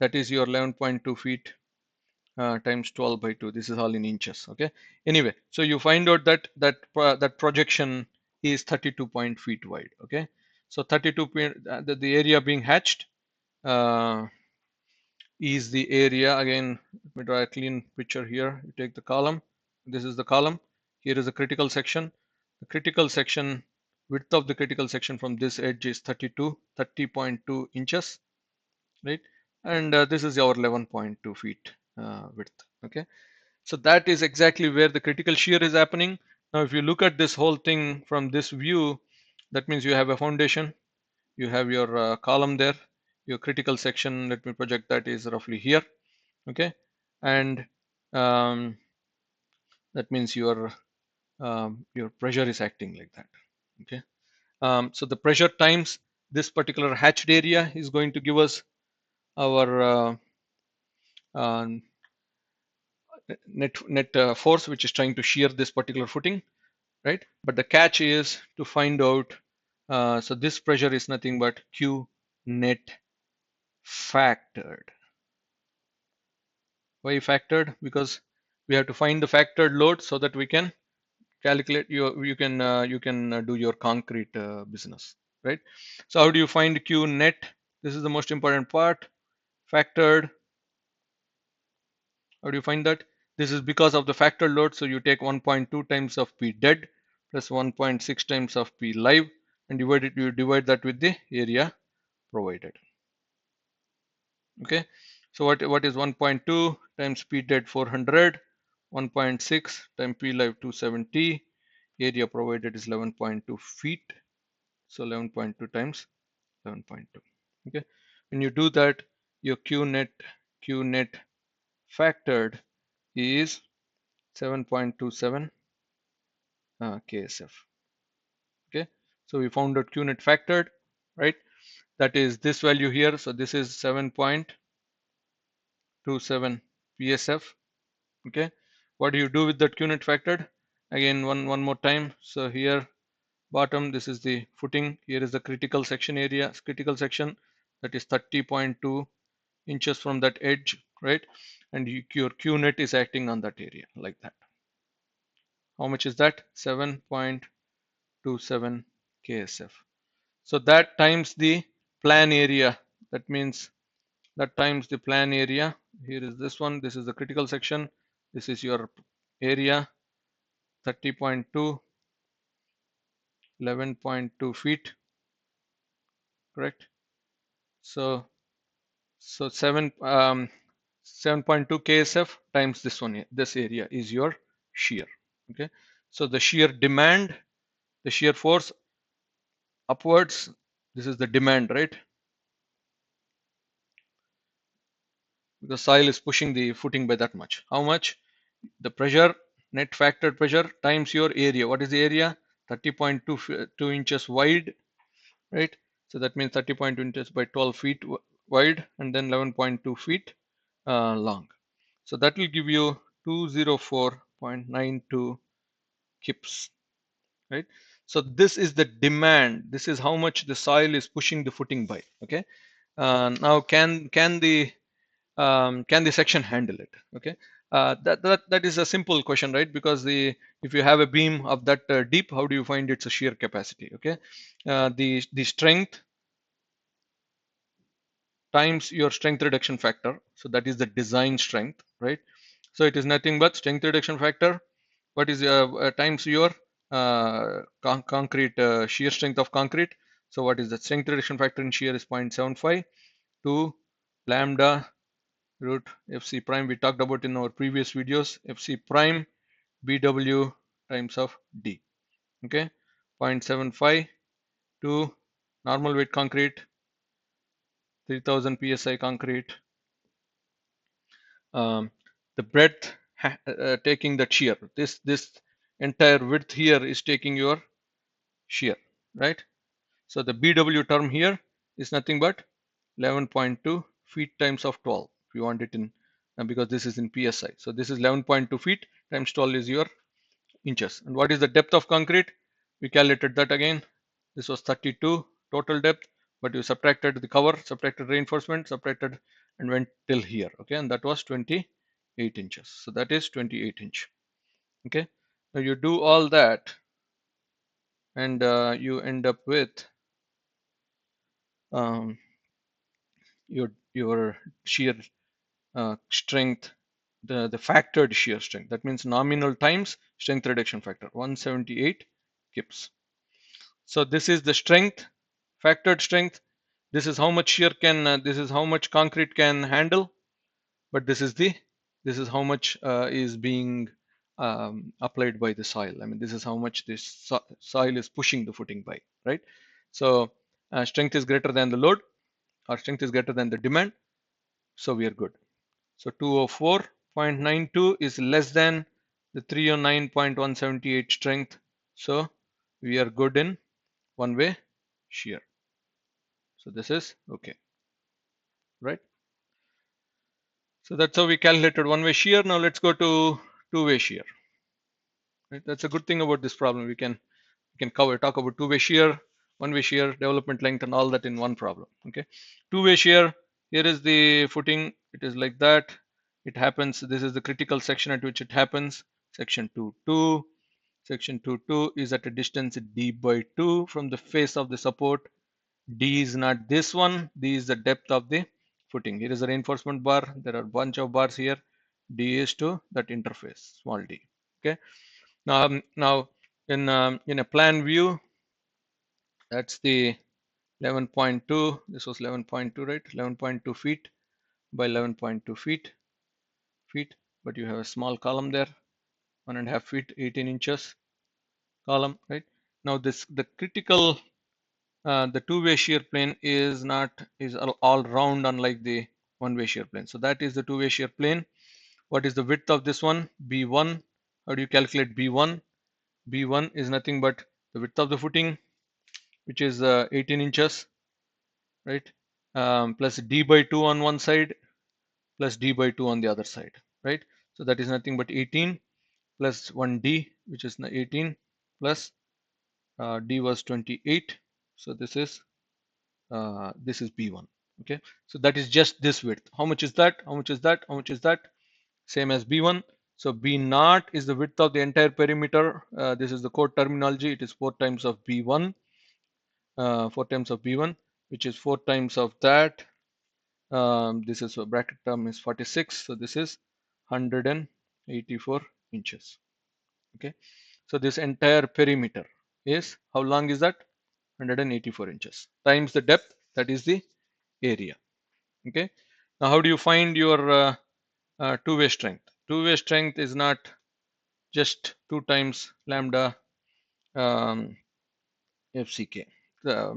that is your 11.2 feet times 12 by 2. This is all in inches. Okay, anyway, so you find out that projection is 32 feet wide. Okay, so 32 the area being hatched uh, is the area. Again, let me draw a clean picture here. You take the column, this is the column, here is a critical section. The critical section, width of the critical section from this edge is 30.2 inches, right? And this is our 11.2 feet width. Okay, So that is exactly where the critical shear is happening. Now, if you look at this whole thing from this view, that means you have a foundation, you have your column there, your critical section, let me project that, is roughly here. Okay. And that means your pressure is acting like that. Okay. So the pressure times this particular hatched area is going to give us our uh, net force, which is trying to shear this particular footing, right? But the catch is to find out. So this pressure is nothing but Q net factored. Why factored? Because we have to find the factored load so that we can calculate you can do your concrete business, right? So how do you find Q net? This is the most important part. Factored. How do you find that? This is because of the factored load. So you take 1.2 times of P dead plus 1.6 times of P live and you divide that with the area provided. Okay. So what is 1.2 times P dead 400, 1.6 times P live 270, area provided is 11.2 feet. So 11.2 times 11.2. Okay. When you do that, your Q net factored is 7.27 KSF. Okay. So we found out Q net factored, right? That is this value here. So this is 7.27 PSF. Okay. What do you do with that Q net factored? Again, one more time. So here bottom, this is the footing. Here is the critical section area, critical section, that is 30.2 inches from that edge, right? And your Q net is acting on that area like that. How much is that? 7.27 KSF. So that times the plan area. That means that times the plan area. Here is this one. This is the critical section. This is your area. 30.2, 11.2 feet, correct? So 7.2 KSF times this one, this area is your shear. Okay. So the shear demand, the shear force upwards, this is the demand, right? Because soil is pushing the footing by that much. How much? The pressure, net factored pressure times your area. What is the area? 30.2 inches wide, right? So that means 30.2 inches by 12 feet wide and then 11.2 feet long. So that will give you 204.92 kips, right? So this is the demand. This is how much the soil is pushing the footing by. Okay. Now can the section handle it? Okay. That is a simple question, right? Because if you have a beam of that deep, how do you find its shear capacity? Okay. The strength times your strength reduction factor. So that is the design strength, right? So it is nothing but strength reduction factor. What is times your concrete shear strength of concrete? So what is the strength reduction factor in shear is 0.75 to lambda root FC prime. We talked about in our previous videos. FC prime BW times of D. Okay, 0.75 to normal weight concrete, 3000 psi concrete. The breadth taking that shear. This entire width here is taking your shear, right? So the BW term here is nothing but 11.2 feet times of 12. If you want it in, because this is in PSI. So this is 11.2 feet times 12 is your inches. And what is the depth of concrete? We calculated that again. This was 32 total depth, but you subtracted the cover, subtracted reinforcement, subtracted and went till here. Okay, and that was 28 inches. So that is 28 inch. Okay, now you do all that and you end up with um, your shear strength, the factored shear strength. That means nominal times strength reduction factor, 178 kips. So this is the strength, factored strength. This is how much shear can, this is how much concrete can handle. But this is This is how much is being applied by the soil. I mean, this is how much this soil is pushing the footing by, right? So strength is greater than the load, or strength is greater than the demand, so we are good. So 204.92 is less than the 309.178 strength, so we are good in one way shear. So this is okay, right? So that's how we calculated one way shear. Now let's go to two-way shear. Right? That's a good thing about this problem. We can talk about two-way shear, one-way shear, development length, and all that in one problem. Okay, two-way shear. Here is the footing. It is like that. It happens. This is the critical section at which it happens. Section 2, 2. Section 2, 2 is at a distance d by 2 from the face of the support. D is not this one. D is the depth of the footing. Here is a reinforcement bar. There are a bunch of bars here. D is to that interface, small d. Okay. Now in a plan view, that's the 11.2. This was 11.2, right? 11.2 feet by 11.2 feet. But you have a small column there, 1.5 feet, 18 inches column, right? Now the critical the two-way shear plane is not is all round, unlike the one-way shear plane. So that is the two-way shear plane. What is the width of this one? B1. How do you calculate B1? B1 is nothing but the width of the footing, which is 18 inches, right? Plus d by 2 on one side, plus d by 2 on the other side, right? So that is nothing but 18 plus 1d, which is 18, plus d was 28. So this is B1. Okay, so that is just this width. How much is that? How much is that? How much is that? Same as B1. So B naught is the width of the entire perimeter. This is the code terminology. It is 4 times of B1. 4 times of B1, which is 4 times of that. This is a bracket term is 46. So this is 184 inches. Okay, so this entire perimeter is, how long is that? 184 inches times the depth, that is the area. Okay, now how do you find your two-way strength? Two-way strength is not just 2 times lambda FCK,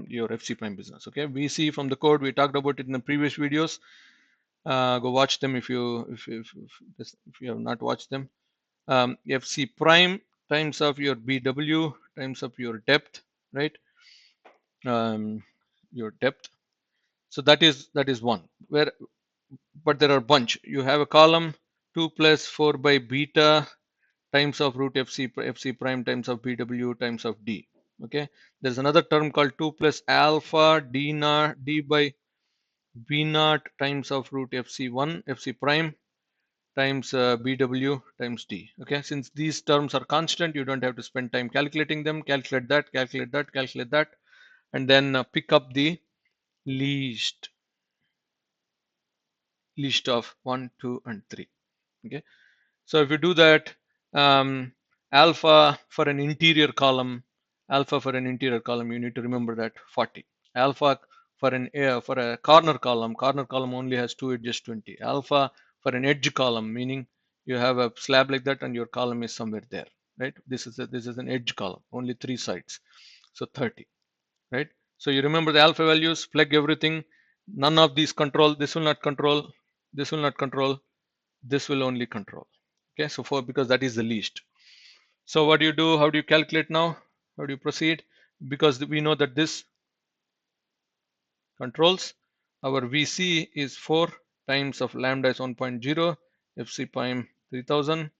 your FC prime business. Okay, we see from the code, we talked about it in the previous videos. Go watch them if you have not watched them. FC prime times of your BW times of your depth, right? Your depth. So that is one. Where, but there are a bunch. You have a column 2 plus 4 by beta times of root FC prime times of BW times of D. Okay, there's another term called 2 plus alpha D naught D by B naught times of root FC1 FC prime times BW times D. Okay, since these terms are constant, you don't have to spend time calculating them. Calculate that, calculate that, calculate that, and then pick up the least of 1, 2, and 3. Okay, so if you do that, alpha for an interior column, you need to remember that 40. Alpha for a corner column only has 2 edges, 20. Alpha for an edge column, meaning you have a slab like that and your column is somewhere there, right? This is an edge column, only 3 sides, so 30, right? So you remember the alpha values, plug everything. None of these control. This will not control. This will not control. This will only control. Okay, so because that is the least. So what do you do? How do you calculate now? How do you proceed? Because we know that this controls. Our VC is 4 times of lambda is 1.0, FC prime 3000,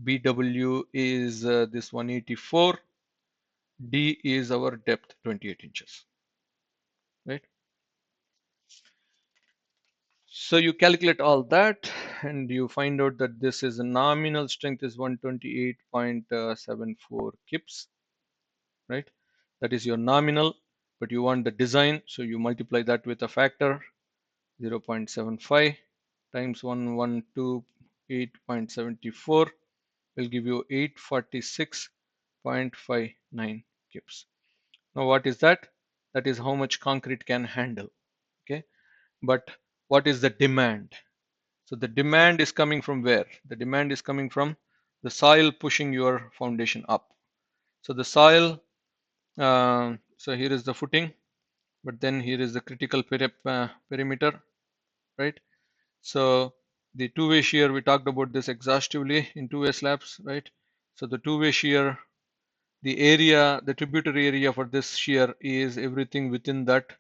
BW is this 184, D is our depth 28 inches, right? So you calculate all that and you find out that this is a nominal strength is 128.74 kips, right? That is your nominal, but you want the design, so you multiply that with a factor 0.75 times 112.8.74 will give you 846.59 kips. Now what is that? That is how much concrete can handle. Okay, but what is the demand? So the demand is coming from where? The demand is coming from the soil pushing your foundation up. So the soil, so here is the footing, but then here is the critical perimeter, right? So the two-way shear, we talked about this exhaustively in two-way slabs, right? So the two-way shear, the area, the tributary area for this shear is everything within that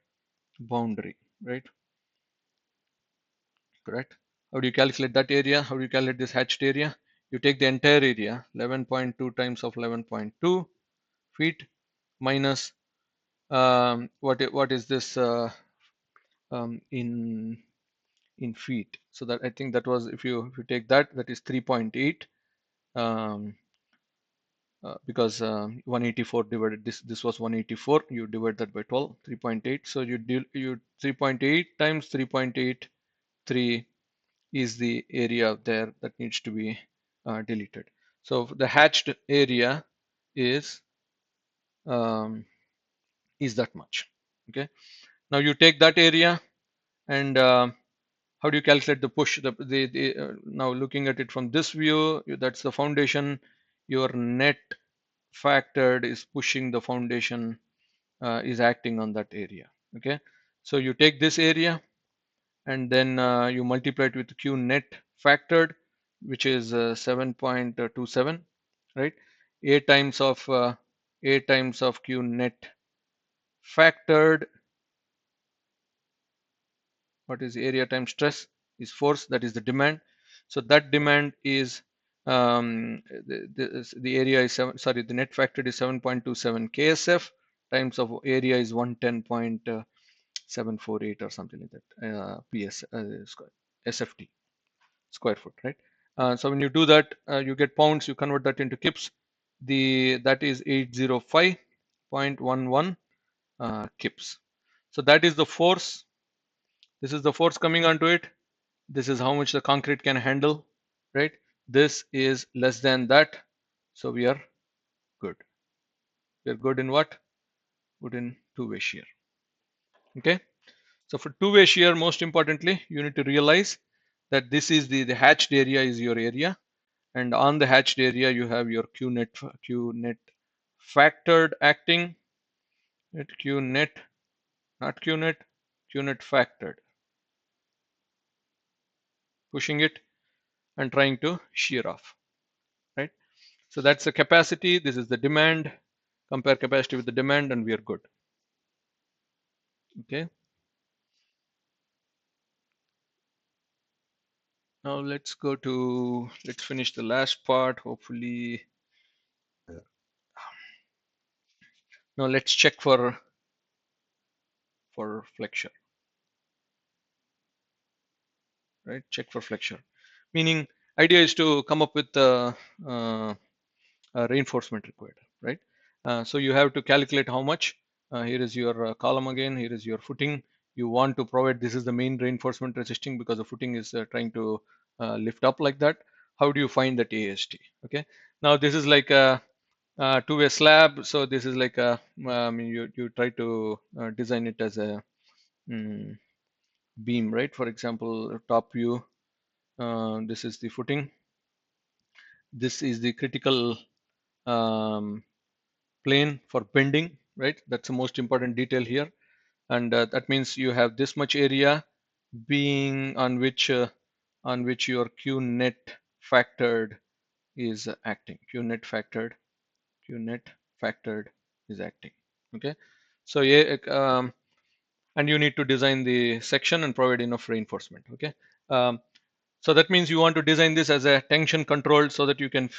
boundary, right? Correct. How do you calculate that area? How do you calculate this hatched area? You take the entire area, 11.2 times of 11.2 feet minus what is this in feet? So that I think that was, if you take that, that is 3.8, because 184 divided this was 184, you divide that by 12, 3.8. So you 3.8 times 3.83 is the area there that needs to be deleted. So the hatched area is um, is that much. Okay. Now you take that area and how do you calculate the push? Now looking at it from this view, that's the foundation. Your net factored is pushing the foundation, is acting on that area. Okay. So you take this area and then you multiply it with Q net factored, which is 7.27, right? A times of Q net factored, what is area times stress, is force, that is the demand. So that demand is the area is the net factored is 7.27 KSF times of area is 110.748 or something like that, PS SFT square foot, right? So when you do that, you get pounds, you convert that into kips. That is 805.11 kips. So that is the force. This is the force coming onto it. This is how much the concrete can handle, right? This is less than that. So we are good. We are good in what? Good in two-way shear. Okay. So for two-way shear, most importantly, you need to realize that this is the hatched area is your area, and on the hatched area you have your Q net factored acting at Q net, not Q net, Q net factored, pushing it and trying to shear off, right? So that's the capacity. This is the demand. Compare capacity with the demand, and we are good. Okay. Now let's finish the last part. Hopefully, now let's check for flexure, right? Check for flexure. Meaning, idea is to come up with uh, reinforcement required, right? So you have to calculate how much. Here is your column again. Here is your footing. You want to provide, this is the main reinforcement resisting because the footing is trying to lift up like that. How do you find that AST? Okay. Now this is like a two-way slab. So this is like you try to design it as a beam, right? For example, top view. This is the footing. This is the critical um, plane for bending, right? That's the most important detail here. And that means you have this much area being on which your Q net factored is acting. Q net factored is acting. Okay. So yeah, and you need to design the section and provide enough reinforcement. Okay. So that means you want to design this as a tension controlled so that you can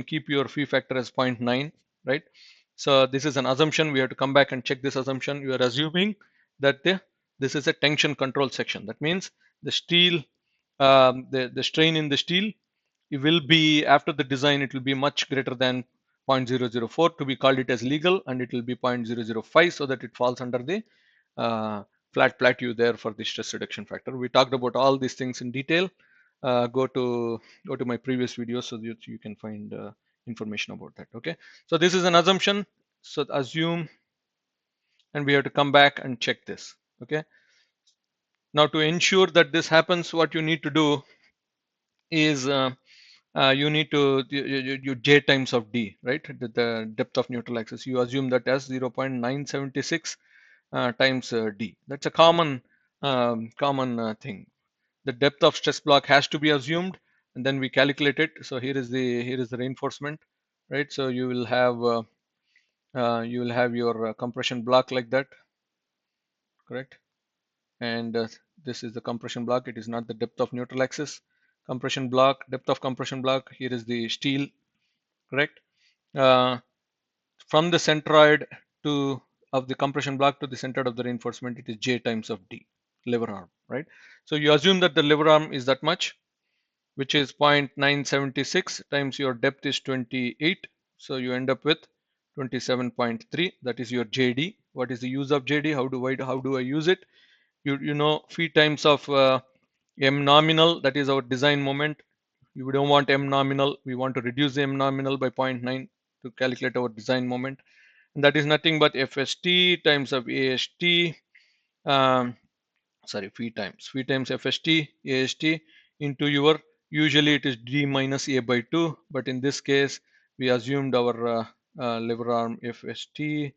keep your phi factor as 0.9, right? So this is an assumption. We have to come back and check this assumption. You are assuming that this is a tension control section. That means the steel, the strain in the steel, it will be, after the design, it will be much greater than 0.004 to be called it as legal, and it will be 0.005 so that it falls under the uh, flat plateau there for the stress reduction factor. We talked about all these things in detail. Go to my previous video so that you can find information about that. Okay. So this is an assumption. So assume, and we have to come back and check this. Okay. Now to ensure that this happens, what you need to do is you need to you j times of d, right? The depth of neutral axis. You assume that as 0.976 times d. That's a common thing. The depth of stress block has to be assumed, and then we calculate it. So here is the reinforcement, right? So you will have your compression block like that, correct? And this is the compression block. It is not the depth of neutral axis. Compression block, depth of compression block. Here is the steel, correct? Uh, from the centroid to of the compression block to the centroid of the reinforcement, it is j times of d, lever arm, right? So you assume that the lever arm is that much, which is 0.976 times your depth is 28. So you end up with 27.3. That is your JD. What is the use of JD? How do I use it? You know phi times of m nominal. That is our design moment. We don't want m nominal. We want to reduce the m nominal by zero point 0.9 to calculate our design moment. And that is nothing but FST times of AST. Um, sorry, phi times FST AST into your, usually it is d minus a by 2, but in this case we assumed our lever arm FST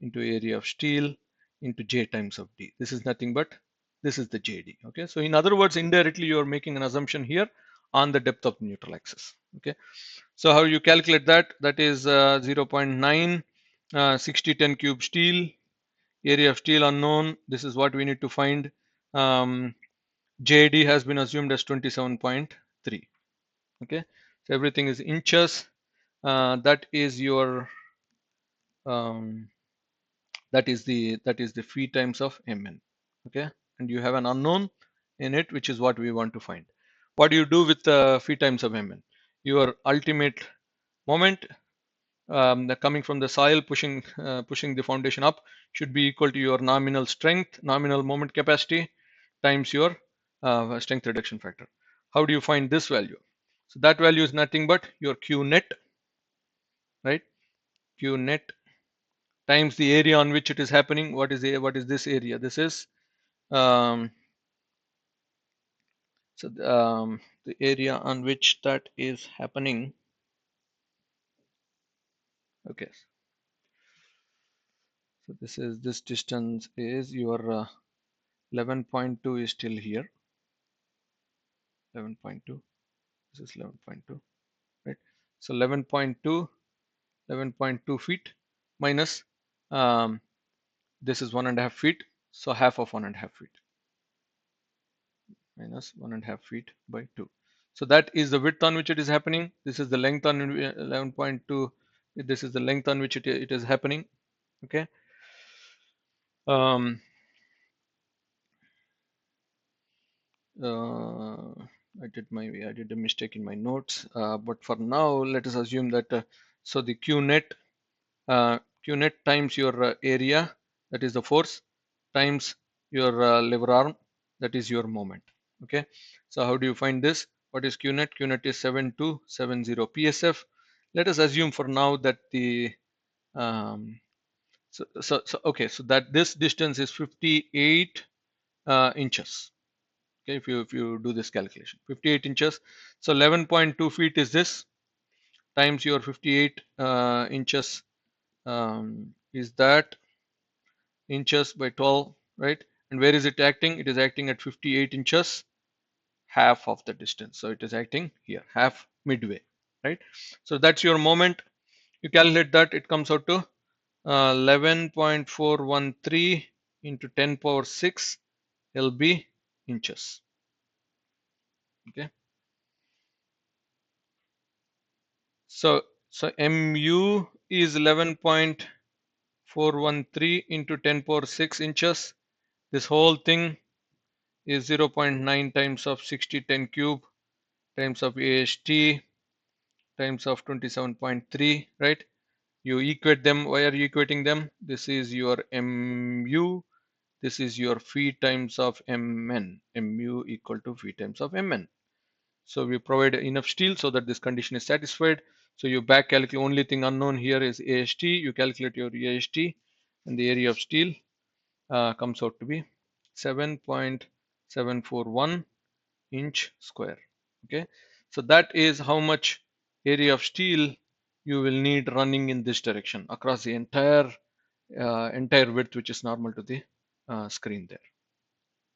into area of steel into j times of d. This is nothing but this is the JD. Okay, so in other words, indirectly you are making an assumption here on the depth of the neutral axis. Okay, so how you calculate that? That is 0.9 60 10 cube steel, area of steel unknown. This is what we need to find. um, JD has been assumed as 27.3. Okay, so everything is inches. That is your um, that is the phi times of mn. Okay, and you have an unknown in it, which is what we want to find. What do you do with phi times of mn? Your ultimate moment, coming from the soil, pushing the foundation up, should be equal to your nominal strength, nominal moment capacity, times your strength reduction factor. How do you find this value? So that value is nothing but your Q net, right? Q net times the area on which it is happening. What is this area? This is um, the area on which that is happening. Okay, so this distance is your 11.2 is still here. 11.2. This is 11.2, right? So 11.2 feet minus this is 1.5 feet. So half of 1.5 feet minus 1.5 feet by 2. So that is the width on which it is happening. This is the length on 11.2. This is the length on which it is happening. Okay. Um, uh, I did a mistake in my notes. But for now, let us assume that so the Q net Q net times your area, that is the force, times your lever arm, that is your moment. Okay, so how do you find this? What is Q net? Q net is 7270 psf. Let us assume for now that the okay, so that this distance is 58 inches. Okay, if you do this calculation, 58 inches. So 11.2 feet is this, times your 58 inches, is that inches by 12, right? And where is it acting? It is acting at 58 inches, half of the distance. So it is acting here, half, midway, right? So that's your moment. You calculate that, it comes out to 11.413 into 10 power 6 lb inches. Okay. So mu is 11.413 into 10 power 6 inches. This whole thing is 0.9 times of 60 10 cube times of AST times of 27.3, right? You equate them. Why are you equating them? This is your mu, this is your phi times of mn. Mu equal to phi times of mn. So we provide enough steel so that this condition is satisfied. So you back calculate, only thing unknown here is AST. You calculate your AST and the area of steel comes out to be 7.741 inch square. Okay, So that is how much area of steel you will need running in this direction across the entire width, which is normal to the screen there.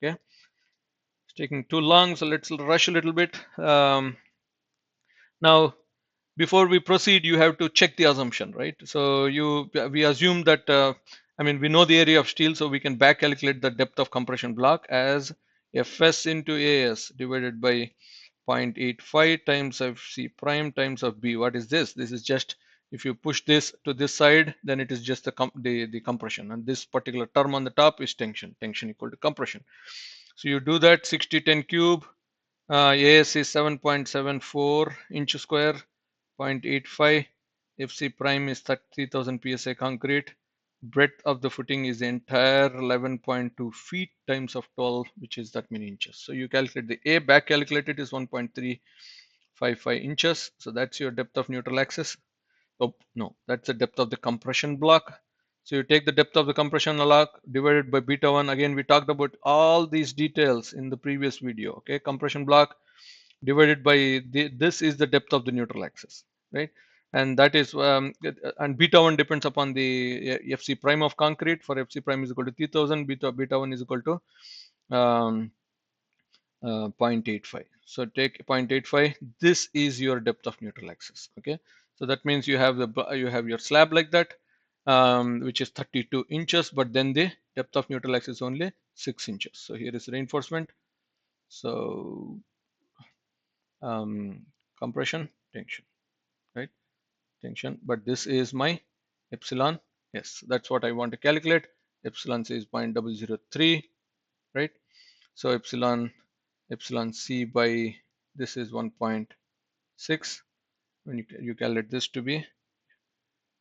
Okay, it's taking too long, so let's rush a little bit. Now, before we proceed, you have to check the assumption, right? So we assume that I mean, we know the area of steel, so we can back calculate the depth of compression block as Fs into As divided by 0.85 times Fc prime times of B. What is this? This is just, if you push this to this side, then it is just the compression, and this particular term on the top is tension equal to compression. So you do that, 6010 cube, AS is 7.74 inch square, 0.85. FC prime is 30,000 psi concrete. Breadth of the footing is the entire 11.2 feet times of 12, which is that many inches. So you calculate the A, back calculated is 1.355 inches. So that's your depth of neutral axis. Oh, no, that's the depth of the compression block. So you take the depth of the compression block divided by beta 1. Again, we talked about all these details in the previous video. Okay, compression block divided by this is the depth of the neutral axis, right? And that is and beta 1 depends upon the Fc prime of concrete. For Fc prime is equal to 3000, beta 1 is equal to um, 0.85. So take 0.85. This is your depth of neutral axis. Okay, so that means you have your slab like that, which is 32 inches, but then the depth of neutral axis is only 6 inches. So here is reinforcement. So compression, tension, right? Tension, but this is my epsilon. Yes, that's what I want to calculate. Epsilon is 0.003, right? So epsilon C by this is 1.6. When you calculate this to be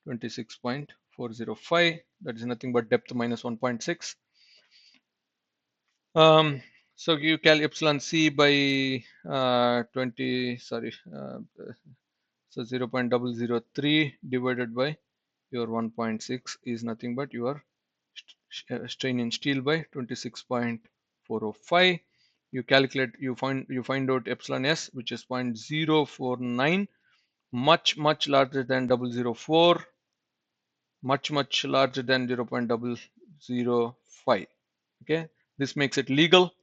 26.405, that is nothing but depth minus 1.6. So you calculate epsilon C by 20, sorry, so 0.003 divided by your 1.6 is nothing but your strain in steel by 26.405. You calculate, you find out epsilon s, which is 0.049, much larger than 0.004, much larger than 0.005. Okay, this makes it legal.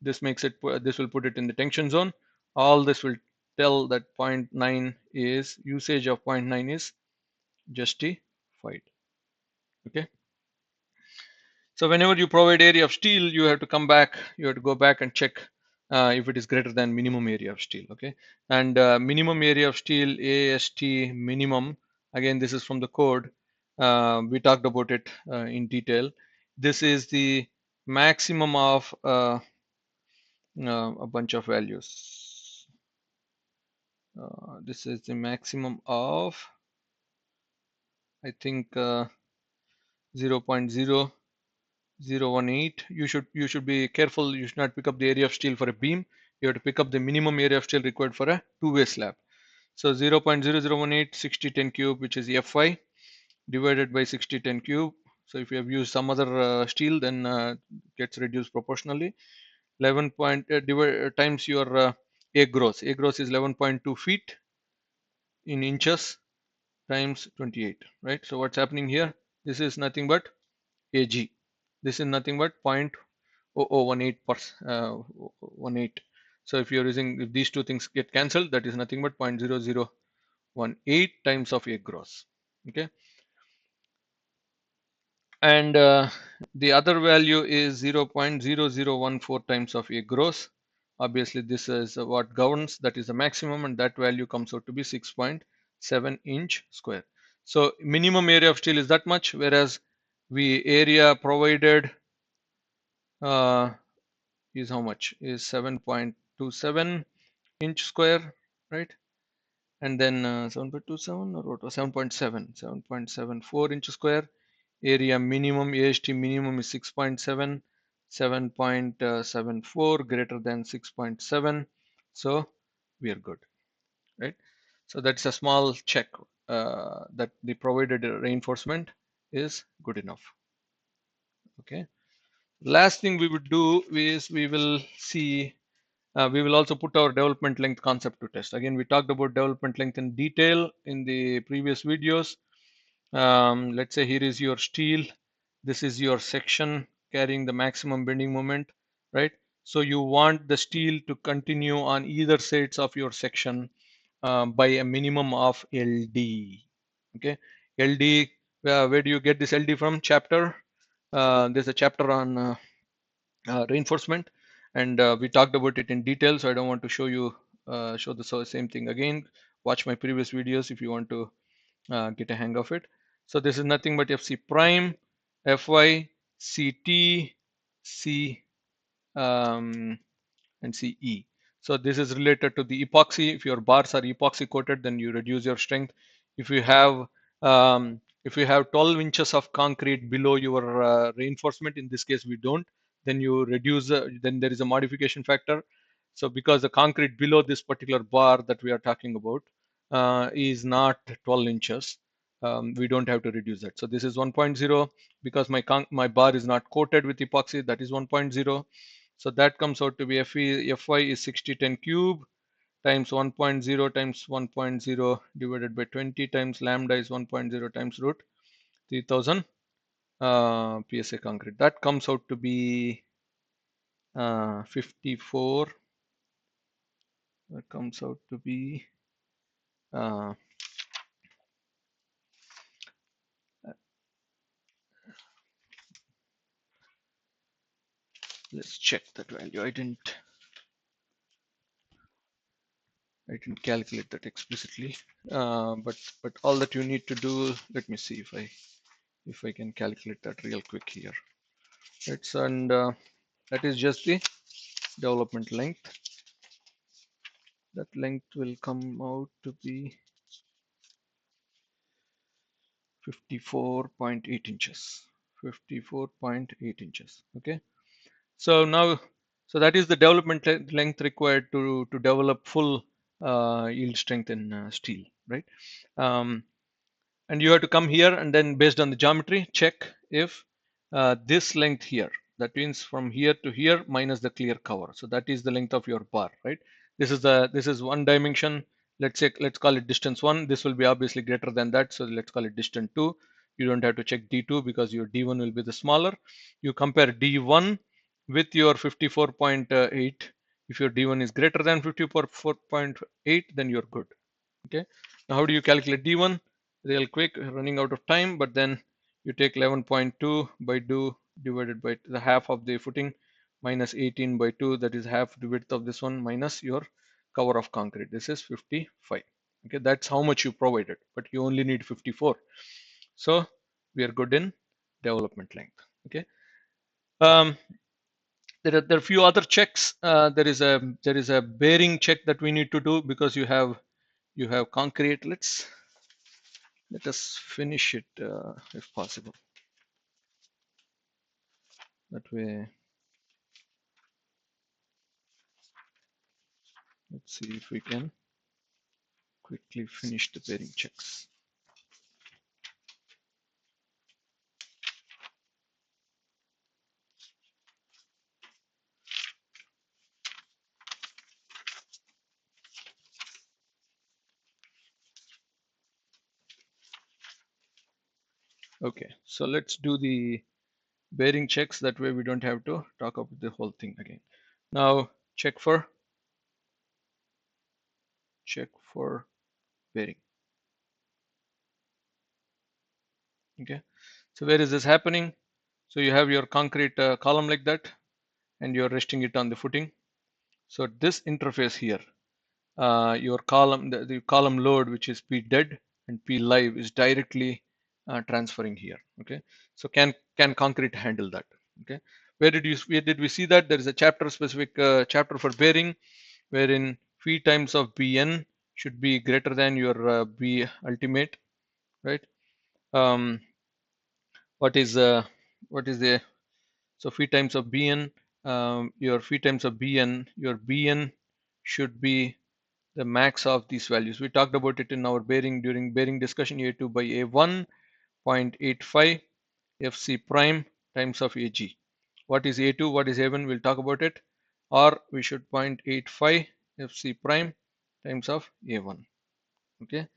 This makes it, this will put it in the tension zone. All this will tell that 0.9 is usage of 0.9 is justified. Okay, so whenever you provide area of steel, you have to come back, you have to go back and check if it is greater than minimum area of steel. Okay, and minimum area of steel, AST minimum, again this is from the code. We talked about it in detail. This is the maximum of a bunch of values. This is the maximum of, I think, 0.0018. You should be careful. You should not pick up the area of steel for a beam. You have to pick up the minimum area of steel required for a two-way slab. So 0.0018 6010 cube, which is Fy, divided by 6010 cube. So if you have used some other steel, then gets reduced proportionally. 11 point times your A gross. A gross is 11.2 feet in inches times 28, right? So what's happening here? This is nothing but AG. This is nothing but 0.0018 per 18. So if you're using, if these two things get cancelled, that is nothing but 0.0018 times of A gross. Okay, and the other value is 0.0014 times of A gross. Obviously this is what governs, that is the maximum, and that value comes out to be 6.7 inch square. So minimum area of steel is that much, whereas we area provided is how much, is 7.27 inch square, right? And then 7.27 or what was 7.74 inch square. Area minimum, AST minimum is 6.7, 7.74 greater than 6.7. So we are good, right? So that's a small check that the provided reinforcement is good enough. Okay. Last thing we would do is we will see We will also put our development length concept to test. Again, we talked about development length in detail in the previous videos. Let's say here is your steel. This is your section carrying the maximum bending moment, right? So you want the steel to continue on either sides of your section by a minimum of LD. Okay, LD. Where do you get this LD from? Chapter. There's a chapter on reinforcement, and we talked about it in detail. So I don't want to show the same thing again. Watch my previous videos if you want to get a hang of it. So this is nothing but FC prime, Fy, Ct, C, and Ce. So this is related to the epoxy. If your bars are epoxy coated, then you reduce your strength. If you have if you have 12 inches of concrete below your reinforcement, in this case we don't, then you reduce. Then there is a modification factor. So because the concrete below this particular bar that we are talking about is not 12 inches, we don't have to reduce that. So this is 1.0 because my bar is not coated with epoxy. That is 1.0. So that comes out to be Fy is 6010 cube times 1.0 times 1.0 divided by 20 times lambda is 1.0 times root 3000 PSA concrete. That comes out to be 54. That comes out to be uh, let's check that value. I didn't calculate that explicitly, but all that you need to do. Let me see if I can calculate that real quick here. It's and that is just the development length. That length will come out to be 54.8 inches. 54.8 inches. Okay. So now, so that is the development length required to develop full yield strength in steel, right? Um, and you have to come here and then based on the geometry check if this length here, that means from here to here minus the clear cover, so that is the length of your bar, right? This is one dimension. Let's call it distance 1. This will be obviously greater than that, so let's call it distance 2. You don't have to check D2 because your D1 will be the smaller. You compare D1 with your 54.8. If your D1 is greater than 54.8, then you're good. Okay, now how do you calculate D1? Real quick, running out of time, but then you take 11.2 by 2 divided by the half of the footing minus 18 by 2, that is half the width of this one minus your cover of concrete. This is 55. Okay, that's how much you provided, but you only need 54. So we are good in development length. Okay. Um, there are a few other checks. There is a bearing check that we need to do because you have concrete. Let us finish it if possible. That way, let's see if we can quickly finish the bearing checks. Okay, so let's do the bearing checks. That way we don't have to talk about the whole thing again. Now check for bearing. Okay, so where is this happening? So you have your concrete column like that, and you're resting it on the footing. So this interface here, your column, the column load, which is P dead and P live, is directly transferring here. Okay, so can concrete handle that? Okay, where did we see that? There is a chapter specific chapter for bearing, wherein phi times of Bn should be greater than your B ultimate, right? Um, what is the so phi times of Bn, your phi times of Bn, your Bn should be the max of these values. We talked about it in our bearing during bearing discussion. A2 by A1.85 FC prime times of AG. What is A2? What is A1? We'll talk about it. or we should 0.85 FC prime times of A1. Okay,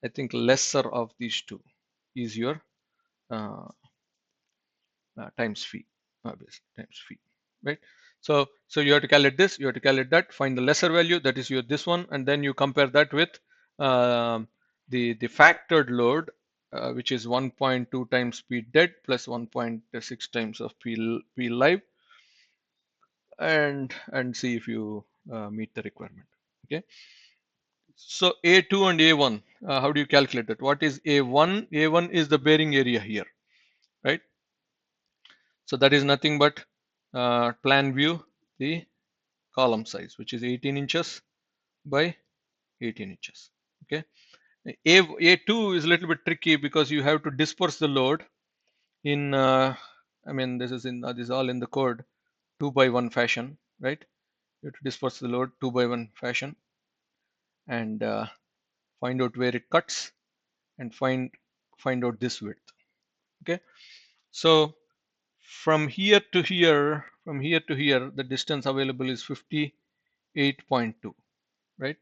I think lesser of these two is your uh, times phi, times phi, right? So you have to calculate this, you have to calculate that, find the lesser value, that is your this one, and then you compare that with um the factored load, which is 1.2 times P dead plus 1.6 times of P live, and see if you meet the requirement. Okay, so A2 and A1, how do you calculate that? What is A1? A1 is the bearing area here, right? So that is nothing but plan view, the column size, which is 18 inches by 18 inches. Okay. A2 is a little bit tricky because you have to disperse the load in, I mean, this is in, this is all in the code, 2 by 1 fashion, right? You have to disperse the load 2 by 1 fashion and find out where it cuts and find out this width. Okay. So from here to here, the distance available is 58.2, right?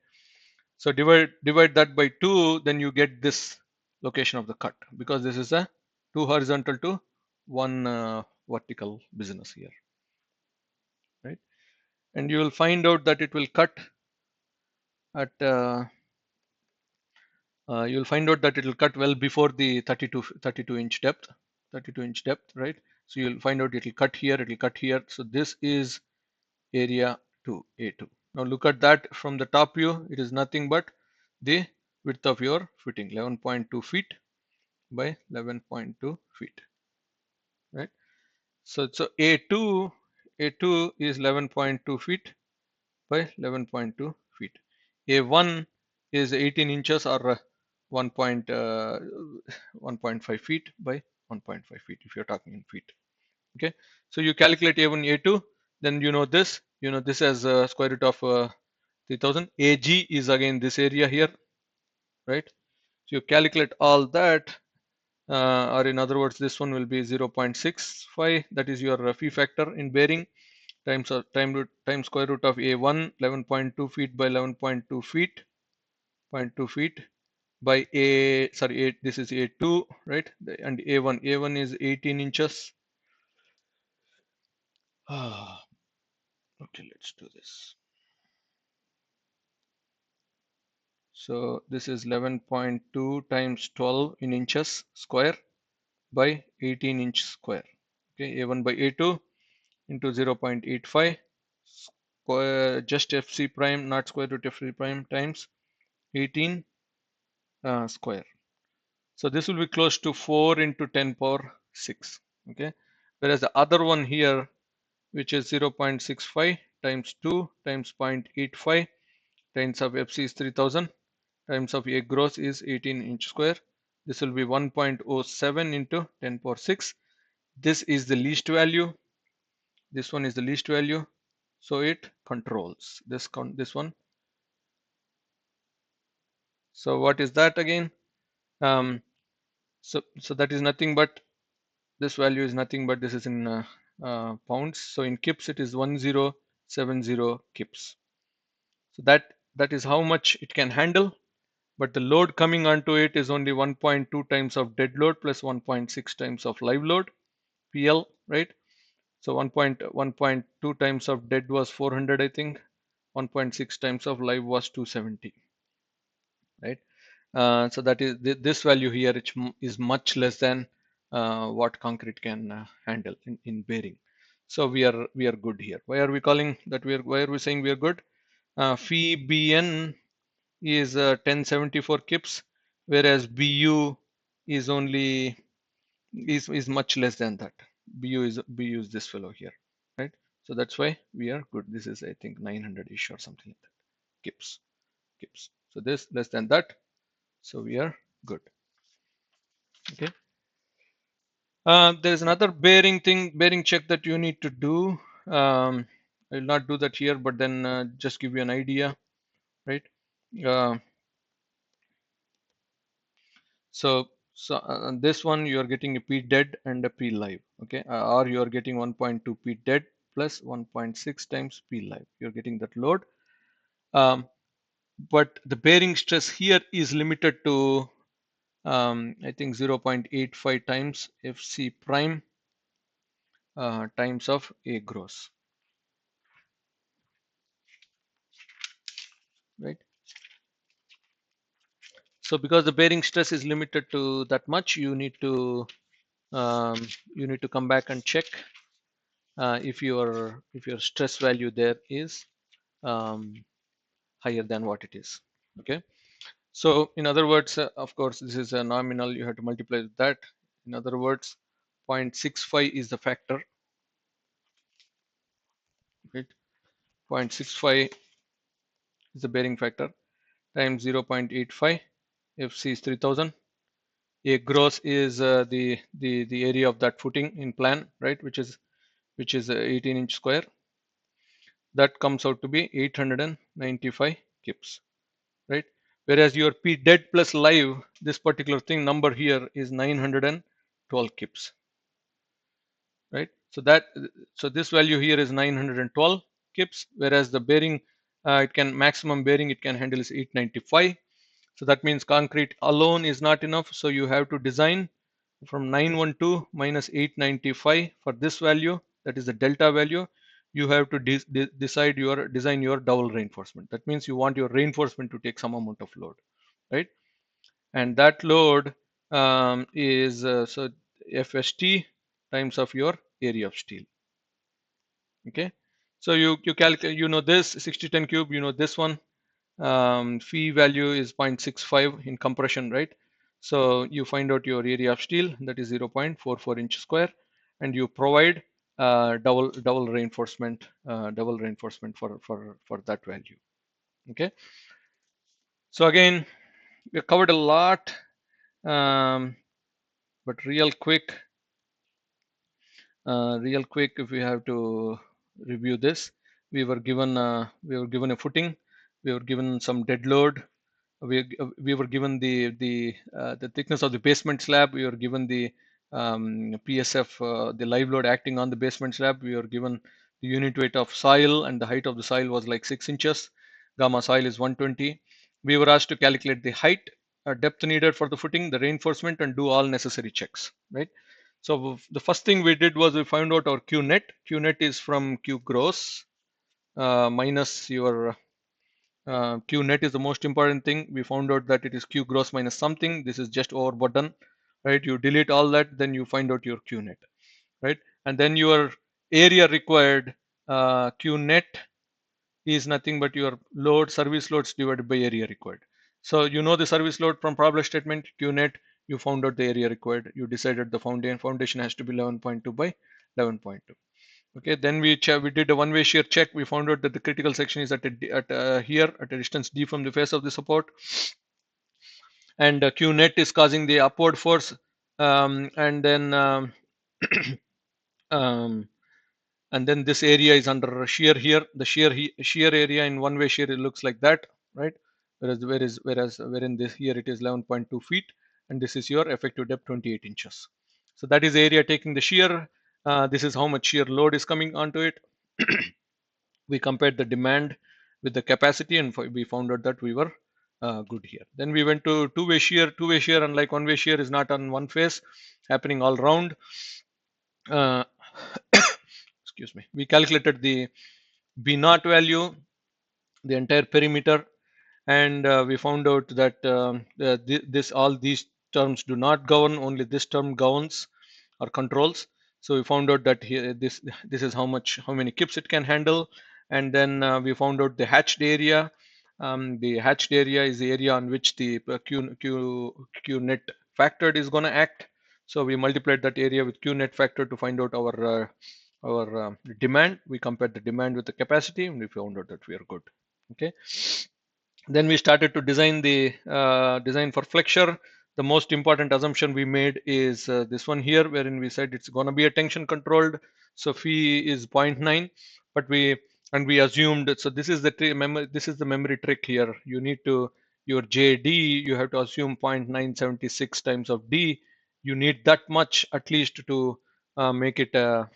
So divide that by 2, then you get this location of the cut, because this is a 2 horizontal to 1 vertical business here, right? And you will find out that it will cut at you'll find out that it will cut well before the 32 inch depth, 32 inch depth, right? So you'll find out it will cut here, it will cut here. So this is area 2, A2. Now look at that from the top view, it is nothing but the width of your fitting, 11.2 feet by 11.2 feet, right? So A2 is 11.2 feet by 11.2 feet. A1 is 18 inches or 1.5 feet by 1.5 feet if you're talking in feet. Okay, so you calculate A1, A2, then you know this as square root of 3000. AG is again this area here, right? So you calculate all that, or in other words, this one will be 0.65. That is your phi factor in bearing times square root of A1, 11.2 feet by 11.2 feet, 0.2 feet by this is A2, right? And A1 is 18 inches. Okay, let's do this. So this is 11.2 times 12 in inches square by 18 inch square. Okay, A1 by A2 into 0.85 square, just FC prime, not square root FC prime, times 18 square. So this will be close to 4 into 10 power 6. Okay, whereas the other one here, which is 0.65 times 2 times 0.85 times of FC is 3000 times of A gross is 18 inch square. This will be 1.07 into 10 power 6. This is the least value. This one is the least value. So it controls this one. So what is that again? So that is nothing but, this value is nothing but, this is in pounds. So in kips it is 1070 kips. So that is how much it can handle. But the load coming onto it is only 1.2 times of dead load plus 1.6 times of live load, PL, right? So 1.2 times of dead was 400, I think. 1.6 times of live was 270, right? So that is this value here, which is much less than what concrete can handle in bearing. So we are good here. Why are we calling that why are we saying we are good? Phi BN is 1074 kips, whereas BU is only is much less than that. BU is this fellow here, right? So that's why we are good. This is, I think, 900-ish or something like that. Kips. So this less than that. So we are good. Okay. There is another bearing check that you need to do. I will not do that here, but then just give you an idea, right? Uh, this one you are getting a P dead and a P live, okay, or you are getting 1.2 P dead plus 1.6 times P live. You're getting that load. But the bearing stress here is limited to I think 0.85 times FC prime times of A gross, right? So because the bearing stress is limited to that much, um, you need to come back and check if your stress value there is um, higher than what it is. Okay. So in other words, of course, this is a nominal. You have to multiply with that. In other words, 0.65 is the factor. Right? 0.65 is the bearing factor times 0.85. FC is 3000. A gross is the area of that footing in plan, right? Which is 18-inch square. That comes out to be 895 kips, right? Whereas your P dead plus live, this particular thing number here is 912 kips, right? So this value here is 912 kips, whereas the bearing, it can maximum bearing it can handle is 895. So that means concrete alone is not enough. So you have to design from 912 minus 895 for this value, that is the delta value. You have to design your double reinforcement. That means you want your reinforcement to take some amount of load, right? And that load is so FST times of your area of steel. Okay, so you calculate, this 6010 cube, this one. Phi value is 0.65 in compression, right? So you find out your area of steel, that is 0.44 inch square, and you provide double reinforcement for that value. Okay, so again, we covered a lot, um, but real quick, if we have to review this, we were given a footing, we were given some dead load, we were given the thickness of the basement slab, we were given the PSF, the live load acting on the basement slab, we were given the unit weight of soil, and the height of the soil was like 6 inches. Gamma soil is 120. We were asked to calculate the height, depth needed for the footing, the reinforcement, and do all necessary checks, right? So the first thing we did was we found out our Q net. Q net is from Q gross minus your Q net is the most important thing. We found out that it is Q gross minus something. This is just overburden, right? You delete all that, then you find out your Q net, right? And then your area required, Q net is nothing but your service loads divided by area required. So you know the service load from problem statement, Q net, you found out the area required. You decided the foundation has to be 11.2 by 11.2. Okay, then we did a one-way shear check. We found out that the critical section is here at a distance d from the face of the support, and Q net is causing the upward force, and then um, this area is under shear here. The shear area in one-way shear, it looks like that, right? Wherein this here it is 11.2 feet, and this is your effective depth 28 inches. So that is area taking the shear. This is how much shear load is coming onto it. We compared the demand with the capacity, and we found out that we were good here. Then we went to two-way shear. Two-way shear, unlike one-way shear, is not on one face, happening all round. Excuse me. We calculated the B naught value, the entire perimeter, and we found out that all these terms do not govern. Only this term governs or controls. So we found out that here this is how many kips it can handle, and then we found out the hatched area. The hatched area is the area on which the Q net factored is going to act. So we multiplied that area with Q net factor to find out our demand. We compared the demand with the capacity, and we found out that we are good. Okay. Then we started to design the design for flexure. The most important assumption we made is this one here, wherein we said it's going to be a tension controlled. So phi is 0.9, but we assumed. So this is the memory trick here. You need to your JD. You have to assume 0.976 times of D. You need that much at least to make it a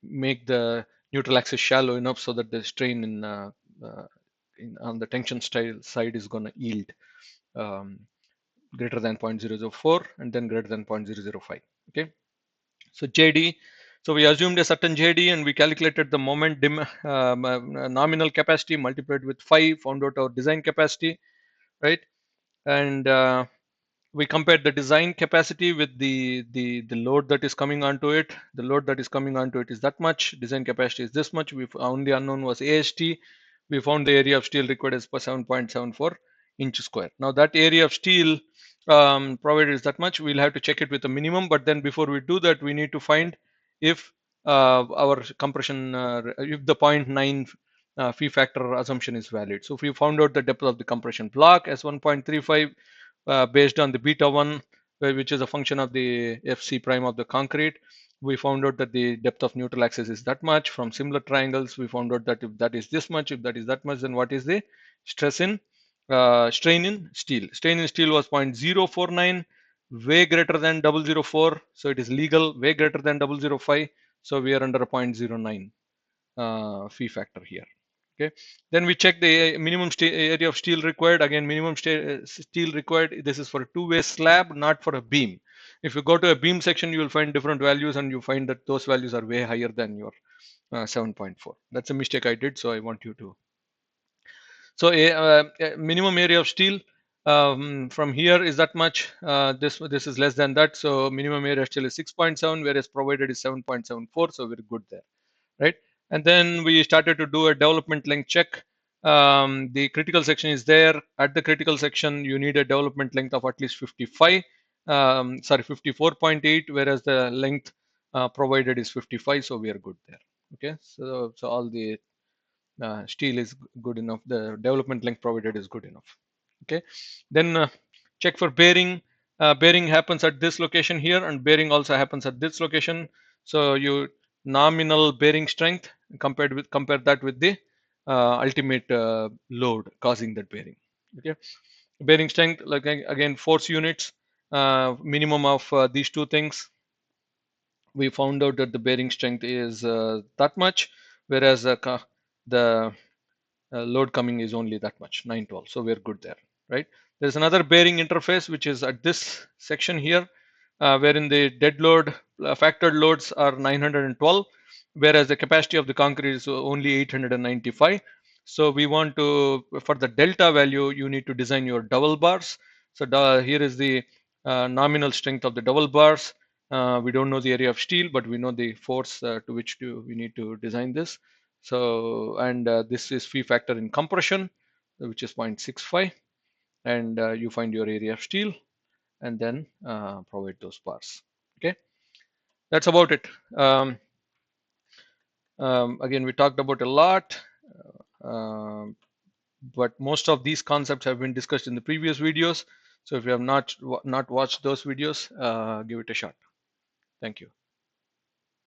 make the neutral axis shallow enough so that the strain on the tension side is going to yield um, greater than 0.004 and then greater than 0.005. Okay, so JD. So we assumed a certain JD and we calculated the moment nominal capacity multiplied with 5, found out our design capacity, right? And we compared the design capacity with the load that is coming onto it. The load that is coming onto it is that much. Design capacity is this much. We found the unknown was AST. We found the area of steel required as per 7.74 inch square. Now that area of steel provided is that much. We'll have to check it with a minimum. But then before we do that, we need to find if our compression, if the zero point 0.9 phi factor assumption is valid. So if we found out the depth of the compression block as 1.35 based on the beta 1, which is a function of the FC prime of the concrete. We found out that the depth of neutral axis is that much. From similar triangles, we found out that if that is this much, if that is that much, then what is the stress in strain in steel? Strain in steel was 0.049, way greater than 0.004, so it is legal. Way greater than 0.005, so we are under a 0.09 phi factor here. Okay, then we check the minimum area of steel required. Again, minimum steel required, this is for a two-way slab, not for a beam. If you go to a beam section, you will find different values and you find that those values are way higher than your 7.4. That's a mistake I did, so I want you to. So a minimum area of steel from here is that much. This is less than that, so minimum area of steel is 6.7, whereas provided is 7.74, so we're good there, right? And then we started to do a development length check. The critical section is there. At the critical section, you need a development length of at least 55, sorry, 54.8, whereas the length provided is 55, so we are good there. Okay, so all the steel is good enough. The development length provided is good enough. Okay, then check for bearing. Bearing happens at this location here, and bearing also happens at this location. So you nominal bearing strength compare that with the ultimate load causing that bearing. Okay, bearing strength, like again force units, minimum of these two things. We found out that the bearing strength is that much, whereas the load coming is only that much, 912. So we're good there, right? There's another bearing interface which is at this section here, wherein the dead load factored loads are 912, whereas the capacity of the concrete is only 895. So we want to, for the delta value, you need to design your double bars. So here is the nominal strength of the double bars. We don't know the area of steel, but we know the force to which we need to design this. So, and this is phi factor in compression, which is 0.65, and you find your area of steel and then provide those bars. Okay, that's about it. Again, we talked about a lot, but most of these concepts have been discussed in the previous videos. So if you have not watched those videos, give it a shot. Thank you.